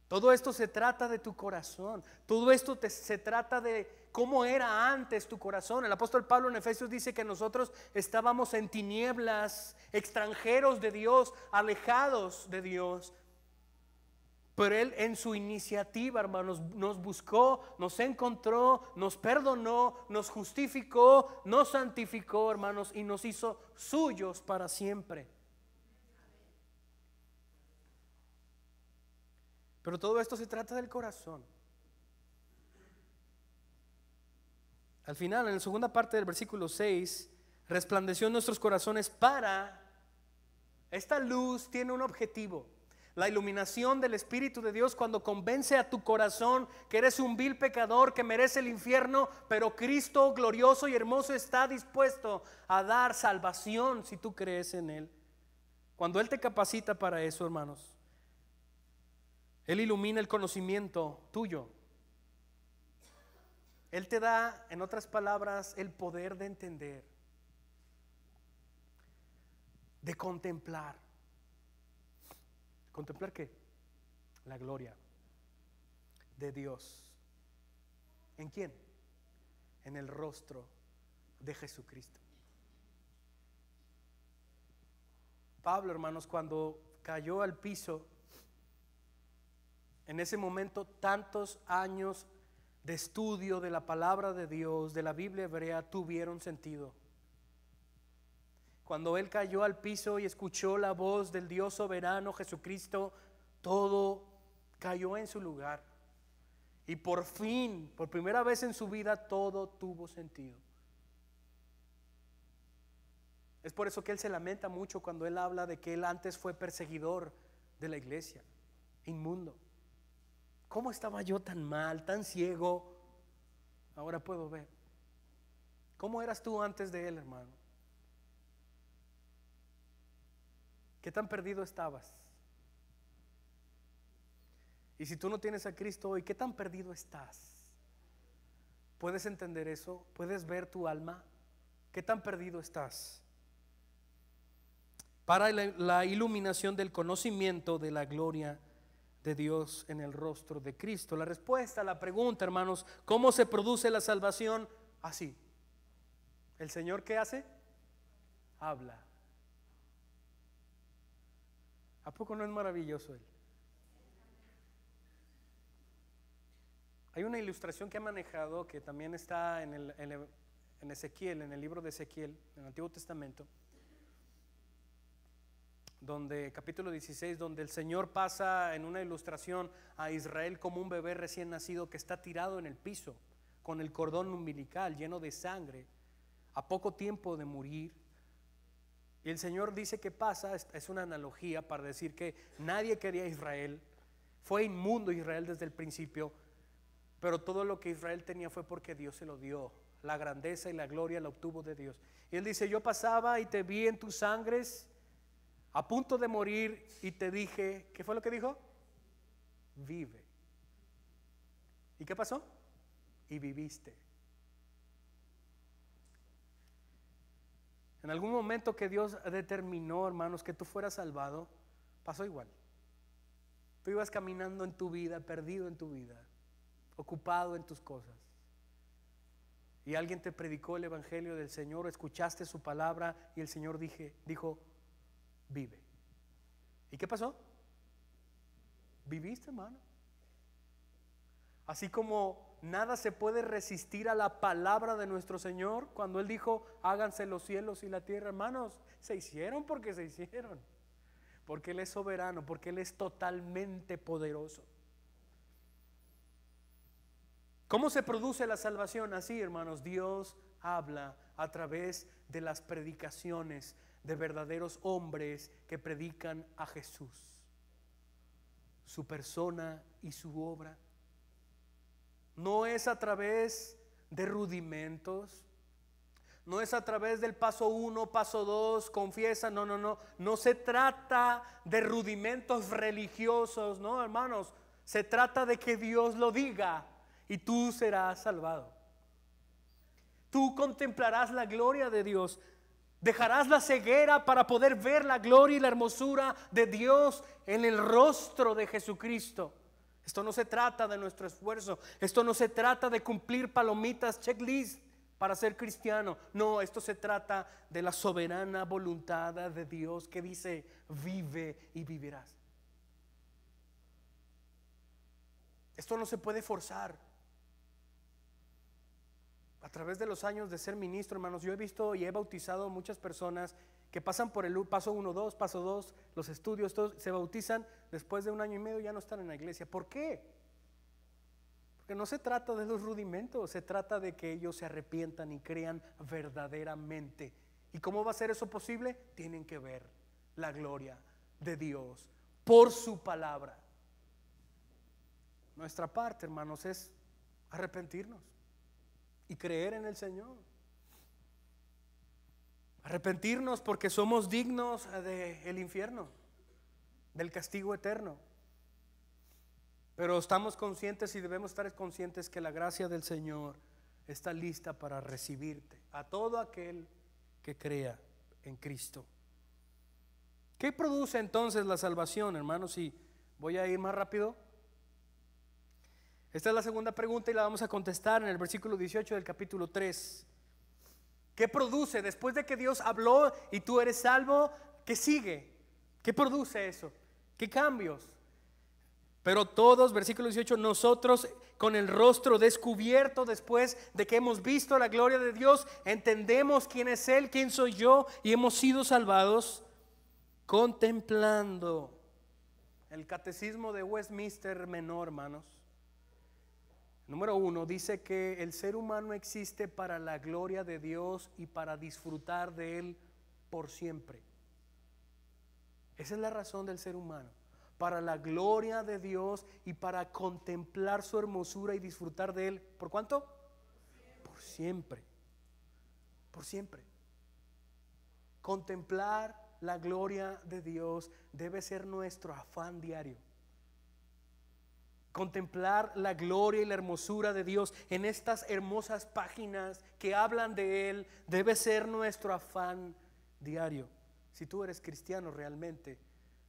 Todo esto se trata de tu corazón. Todo esto se trata de cómo era antes tu corazón. El apóstol Pablo en Efesios dice que nosotros estábamos en tinieblas, extranjeros de Dios, alejados de Dios. Pero Él en su iniciativa, hermanos, nos buscó, nos encontró, nos perdonó, nos justificó, nos santificó, hermanos, y nos hizo suyos para siempre. Pero todo esto se trata del corazón. Al final, en la segunda parte del versículo 6, resplandeció en nuestros corazones para... Esta luz tiene un objetivo. La iluminación del Espíritu de Dios cuando convence a tu corazón que eres un vil pecador que merece el infierno, pero Cristo glorioso y hermoso está dispuesto a dar salvación si tú crees en Él. Cuando Él te capacita para eso, hermanos, Él ilumina el conocimiento tuyo. Él te da, en otras palabras, el poder de entender, de contemplar. ¿Contemplar qué? La gloria de Dios. ¿En quién? En el rostro de Jesucristo. Pablo, hermanos, cuando cayó al piso, en ese momento tantos años de estudio de la palabra de Dios, de la Biblia hebrea, tuvieron sentido. Cuando él cayó al piso y escuchó la voz del Dios soberano Jesucristo, todo cayó en su lugar. Y por fin, por primera vez en su vida, todo tuvo sentido. Es por eso que él se lamenta mucho cuando él habla de que él antes fue perseguidor de la iglesia, inmundo. ¿Cómo estaba yo tan mal, tan ciego? Ahora puedo ver. ¿Cómo eras tú antes de él, hermano? ¿Qué tan perdido estabas? Y si tú no tienes a Cristo hoy, ¿qué tan perdido estás? ¿Puedes entender eso? ¿Puedes ver tu alma? ¿Qué tan perdido estás? Para la iluminación del conocimiento de la gloria de Dios en el rostro de Cristo. La respuesta a la pregunta, hermanos, ¿cómo se produce la salvación? Así. ¿El Señor qué hace? Habla. ¿A poco no es maravilloso Él? Hay una ilustración que ha manejado que también está en Ezequiel, en el libro de Ezequiel, en el Antiguo Testamento, donde capítulo 16, donde el Señor pasa en una ilustración a Israel como un bebé recién nacido que está tirado en el piso con el cordón umbilical lleno de sangre, a poco tiempo de morir. Y el Señor dice que pasa, es una analogía para decir que nadie quería a Israel, fue inmundo Israel desde el principio, pero todo lo que Israel tenía fue porque Dios se lo dio. La grandeza y la gloria la obtuvo de Dios. Y Él dice: yo pasaba y te vi en tus sangres, a punto de morir, y te dije, ¿qué fue lo que dijo? Vive. ¿Y qué pasó? Y viviste. En algún momento que Dios determinó, hermanos, que tú fueras salvado, pasó igual. Tú ibas caminando en tu vida, perdido en tu vida, ocupado en tus cosas, y alguien te predicó el evangelio del Señor, escuchaste su palabra y el Señor dijo: vive. ¿Y qué pasó? Viviste, hermano. Así como nada se puede resistir a la palabra de nuestro Señor, cuando Él dijo: háganse los cielos y la tierra, hermanos, se hicieron porque se hicieron, porque Él es soberano, porque Él es totalmente poderoso. ¿Cómo se produce la salvación? Así, hermanos, Dios habla a través de las predicaciones de verdaderos hombres que predican a Jesús, su persona y su obra. No es a través de rudimentos, no es a través del paso 1, paso 2, confiesa, no se trata de rudimentos religiosos, no, hermanos, se trata de que Dios lo diga y tú serás salvado. Tú contemplarás la gloria de Dios, dejarás la ceguera para poder ver la gloria y la hermosura de Dios en el rostro de Jesucristo. Esto no se trata de nuestro esfuerzo, esto no se trata de cumplir palomitas, checklist para ser cristiano. No, esto se trata de la soberana voluntad de Dios que dice: vive y vivirás. Esto no se puede forzar. A través de los años de ser ministro, hermanos, yo he visto y he bautizado muchas personas que pasan por el paso 1, 2, paso 2, los estudios, todos se bautizan, después de 1 año y medio ya no están en la iglesia. ¿Por qué? Porque no se trata de los rudimentos, se trata de que ellos se arrepientan y crean verdaderamente. ¿Y cómo va a ser eso posible? Tienen que ver la gloria de Dios por su palabra. Nuestra parte, hermanos, es arrepentirnos y creer en el Señor. Arrepentirnos porque somos dignos del infierno, del castigo eterno. Pero estamos conscientes y debemos estar conscientes que la gracia del Señor está lista para recibirte, a todo aquel que crea en Cristo. ¿Qué produce entonces la salvación, hermanos? Y voy a ir más rápido. Esta es la segunda pregunta y la vamos a contestar en el versículo 18 del capítulo 3. ¿Qué produce después de que Dios habló y tú eres salvo? ¿Qué sigue? ¿Qué produce eso? ¿Qué cambios? Pero todos, versículo 18, nosotros con el rostro descubierto después de que hemos visto la gloria de Dios, entendemos quién es Él, quién soy yo, y hemos sido salvados contemplando. El catecismo de Westminster Menor, hermanos, número 1, dice que el ser humano existe para la gloria de Dios y para disfrutar de Él por siempre. Esa es la razón del ser humano, para la gloria de Dios y para contemplar su hermosura y disfrutar de Él. ¿Por cuánto? Por siempre. Por siempre. Contemplar la gloria de Dios debe ser nuestro afán diario. Contemplar la gloria y la hermosura de Dios en estas hermosas páginas que hablan de Él debe ser nuestro afán diario. Si tú eres cristiano realmente,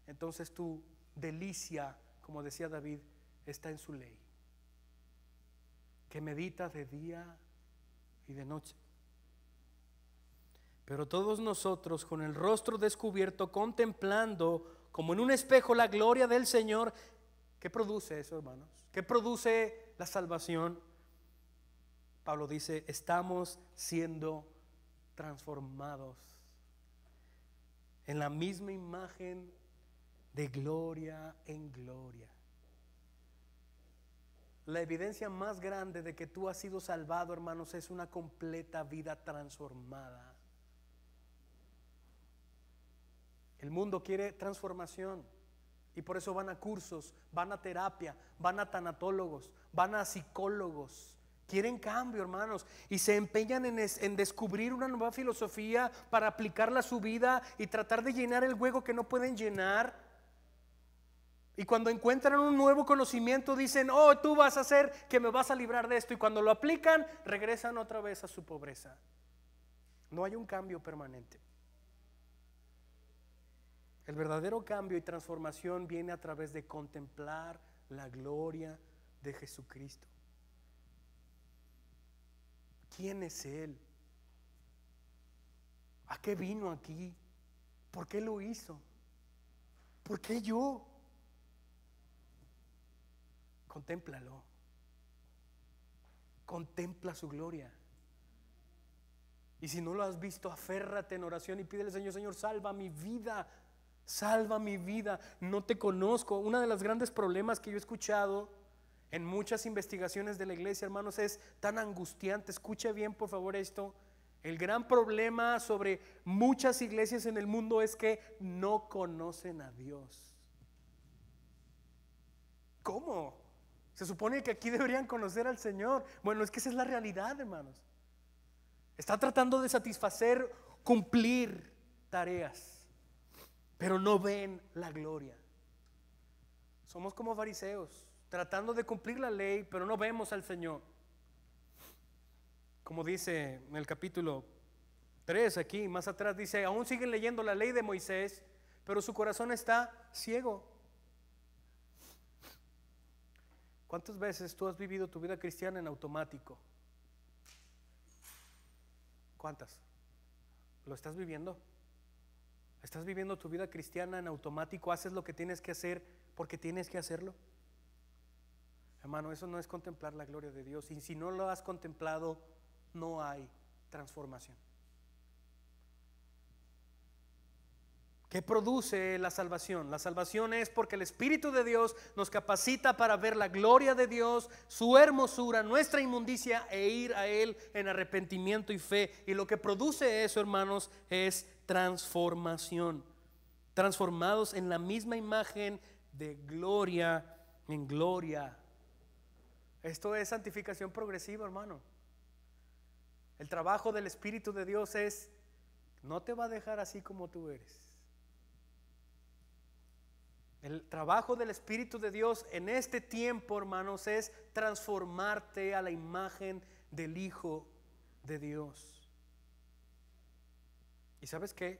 entonces tu delicia, como decía David, está en su ley, que medita de día y de noche. Pero todos nosotros con el rostro descubierto, contemplando como en un espejo la gloria del Señor. ¿Qué produce eso, hermanos? ¿Qué produce la salvación? Pablo dice, estamos siendo transformados en la misma imagen de gloria en gloria. La evidencia más grande de que tú has sido salvado, hermanos, es una completa vida transformada. El mundo quiere transformación y por eso van a cursos, van a terapia, van a tanatólogos, van a psicólogos. Quieren cambio, hermanos, y se empeñan en descubrir una nueva filosofía para aplicarla a su vida y tratar de llenar el hueco que no pueden llenar. Y cuando encuentran un nuevo conocimiento dicen, oh, tú vas a hacer que me vas a librar de esto. Y cuando lo aplican, regresan otra vez a su pobreza. No hay un cambio permanente. El verdadero cambio y transformación viene a través de contemplar la gloria de Jesucristo. ¿Quién es Él? ¿A qué vino aquí? ¿Por qué lo hizo? ¿Por qué yo? Contémplalo. Contempla su gloria. Y si no lo has visto, aférrate en oración y pídele al Señor, Señor, salva mi vida. Salva mi vida, no te conozco. Uno de los grandes problemas que yo he escuchado en muchas investigaciones de la iglesia, hermanos, es tan angustiante. Escuche bien, por favor, esto. El gran problema sobre muchas iglesias en el mundo es que no conocen a Dios. ¿Cómo? Se supone que aquí deberían conocer al Señor. Bueno, es que esa es la realidad, hermanos. Está tratando de satisfacer, cumplir tareas, pero no ven la gloria. Somos como fariseos, tratando de cumplir la ley, pero no vemos al Señor. Como dice en el capítulo 3 aquí, más atrás dice, aún siguen leyendo la ley de Moisés, pero su corazón está ciego. ¿Cuántas veces tú has vivido tu vida cristiana en automático? ¿Cuántas? ¿Lo estás viviendo? ¿Estás viviendo tu vida cristiana en automático? ¿Haces lo que tienes que hacer porque tienes que hacerlo? Hermano, eso no es contemplar la gloria de Dios. Y si no lo has contemplado, no hay transformación. ¿Qué produce la salvación? La salvación es porque el Espíritu de Dios nos capacita para ver la gloria de Dios, su hermosura, nuestra inmundicia e ir a Él en arrepentimiento y fe. Y lo que produce eso, hermanos, es transformación. Transformados en la misma imagen de gloria en gloria. Esto es santificación progresiva, hermano. El trabajo del Espíritu de Dios es, no te va a dejar así como tú eres. El trabajo del Espíritu de Dios en este tiempo, hermanos, es transformarte a la imagen del Hijo de Dios. ¿Y sabes qué?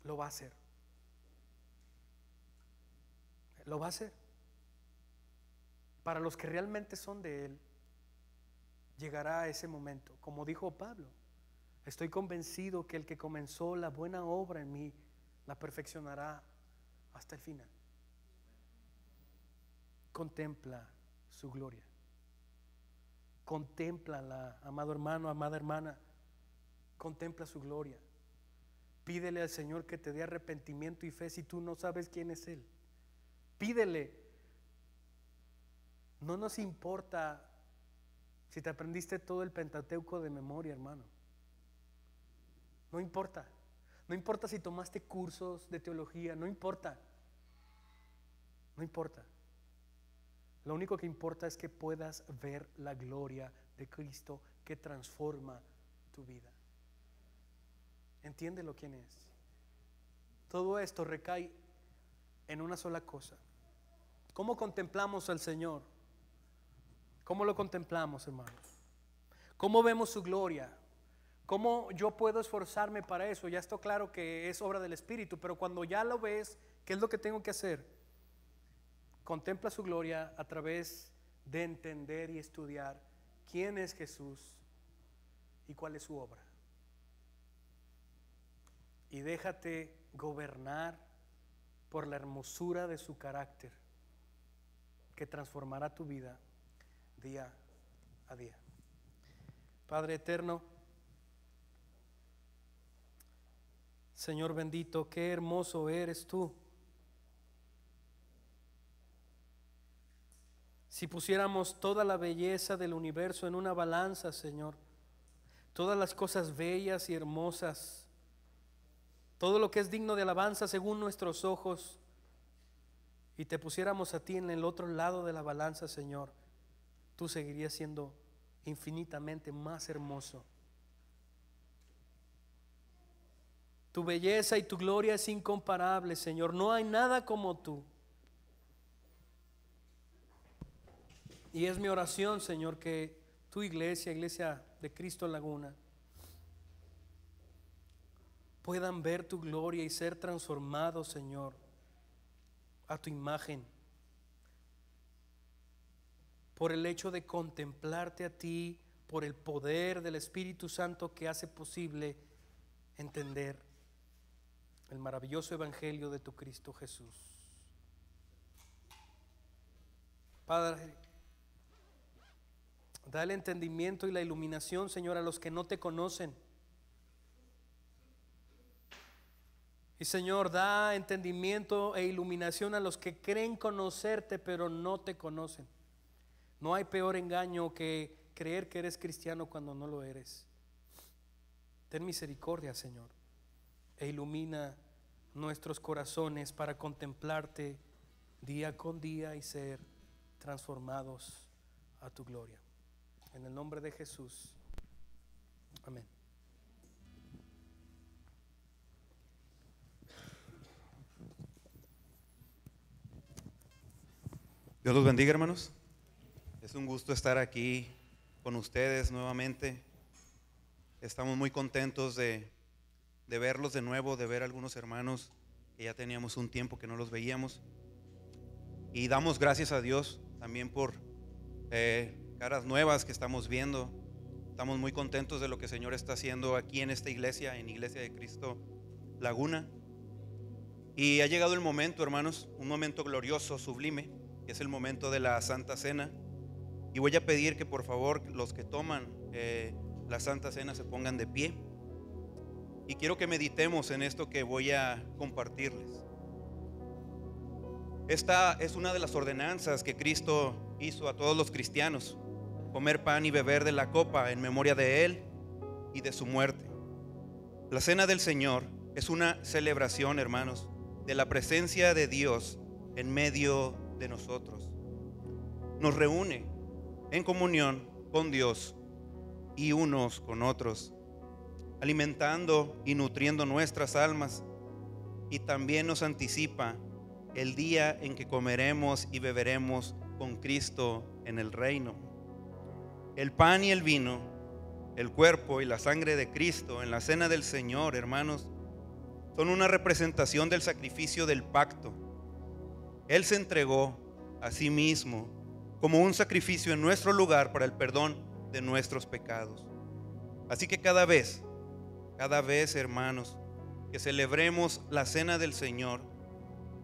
Lo va a hacer. Lo va a hacer. Para los que realmente son de Él, llegará ese momento. Como dijo Pablo, estoy convencido que el que comenzó la buena obra en mí, la perfeccionará hasta el final. contempla su gloria. Contémplala, amado hermano, amada hermana. Contempla su gloria. Pídele al Señor que te dé arrepentimiento y fe si tú no sabes quién es Él. Pídele. No nos importa si te aprendiste todo el Pentateuco de memoria, hermano. No importa. No importa si tomaste cursos de teología. No importa. No importa. Lo único que importa es que puedas ver la gloria de Cristo que transforma tu vida. Entiéndelo quién es. Todo esto recae en una sola cosa. ¿Cómo contemplamos al Señor? ¿Cómo lo contemplamos, hermanos? ¿Cómo vemos su gloria? ¿Cómo yo puedo esforzarme para eso? Ya está claro que es obra del Espíritu, pero cuando ya lo ves, ¿qué es lo que tengo que hacer? Contempla su gloria a través de entender y estudiar quién es Jesús y cuál es su obra. Y déjate gobernar por la hermosura de su carácter que transformará tu vida día a día. Padre eterno, Señor bendito, qué hermoso eres tú. Si pusiéramos toda la belleza del universo en una balanza, Señor, todas las cosas bellas y hermosas, todo lo que es digno de alabanza según nuestros ojos, y te pusiéramos a ti en el otro lado de la balanza, Señor, tú seguirías siendo infinitamente más hermoso. Tu belleza y tu gloria es incomparable, Señor. No hay nada como tú. Y es mi oración, Señor, que tu iglesia, Iglesia de Cristo Laguna, puedan ver tu gloria y ser transformados, Señor, a tu imagen, por el hecho de contemplarte a ti, por el poder del Espíritu Santo que hace posible entender el maravilloso evangelio de tu Cristo Jesús. Padre, da el entendimiento y la iluminación, Señor, a los que no te conocen. Y Señor, da entendimiento e iluminación a los que creen conocerte pero no te conocen. No hay peor engaño que creer que eres cristiano cuando no lo eres. Ten misericordia, Señor, e ilumina nuestros corazones para contemplarte día con día y ser transformados a tu gloria. En el nombre de Jesús. Amén.
Dios los bendiga, hermanos. Es un gusto estar aquí con ustedes nuevamente. Estamos muy contentos de verlos de nuevo, de ver a algunos hermanos que ya teníamos un tiempo que no los veíamos. Y damos gracias a Dios también por caras nuevas que estamos viendo. Estamos muy contentos de lo que el Señor está haciendo aquí en esta iglesia, en Iglesia de Cristo Laguna. Y ha llegado el momento, hermanos, un momento glorioso, sublime, que es el momento de la Santa Cena. Y voy a pedir que por favor los que toman la Santa Cena se pongan de pie. Y quiero que meditemos en esto que voy a compartirles. Esta es una de las ordenanzas que Cristo hizo a todos los cristianos: comer pan y beber de la copa en memoria de Él y de su muerte. La Cena del Señor es una celebración, hermanos, de la presencia de Dios en medio de nosotros. Nos reúne en comunión con Dios y unos con otros, alimentando y nutriendo nuestras almas, y también nos anticipa el día en que comeremos y beberemos con Cristo en el reino. El pan y el vino, el cuerpo y la sangre de Cristo en la Cena del Señor, hermanos, son una representación del sacrificio del pacto. Él se entregó a sí mismo como un sacrificio en nuestro lugar para el perdón de nuestros pecados. Así que cada vez, hermanos, que celebremos la Cena del Señor,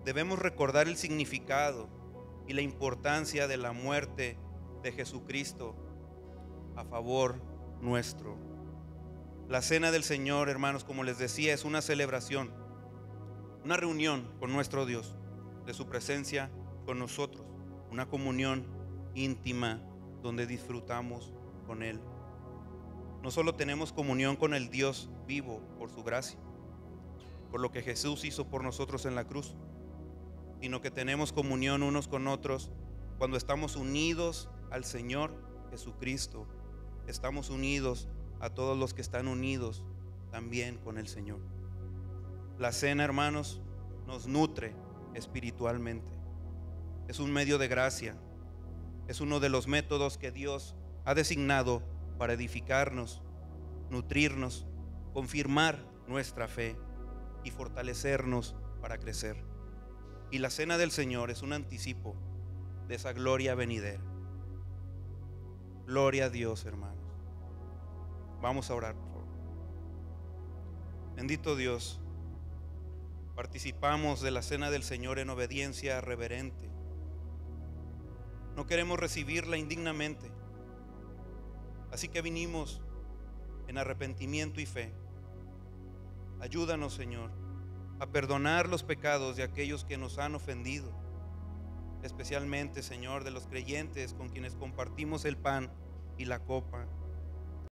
debemos recordar el significado y la importancia de la muerte de Jesucristo a favor nuestro. La cena del Señor, hermanos, como les decía, es una celebración, una reunión con nuestro Dios, de su presencia con nosotros, una comunión íntima donde disfrutamos con Él. No solo tenemos comunión con el Dios vivo por su gracia, por lo que Jesús hizo por nosotros en la cruz, sino que tenemos comunión unos con otros cuando estamos unidos al Señor Jesucristo. Estamos unidos a todos los que están unidos también con el Señor. La cena, hermanos, nos nutre espiritualmente. Es un medio de gracia. Es uno de los métodos que Dios ha designado para edificarnos, nutrirnos, confirmar nuestra fe y fortalecernos para crecer. Y la cena del Señor es un anticipo de esa gloria venidera. Gloria a Dios, hermanos. Vamos a orar, por favor. Bendito Dios, participamos de la cena del Señor en obediencia reverente. No queremos recibirla indignamente. Así que vinimos en arrepentimiento y fe. Ayúdanos, Señor, a perdonar los pecados de aquellos que nos han ofendido, especialmente, Señor, de los creyentes con quienes compartimos el pan y la copa.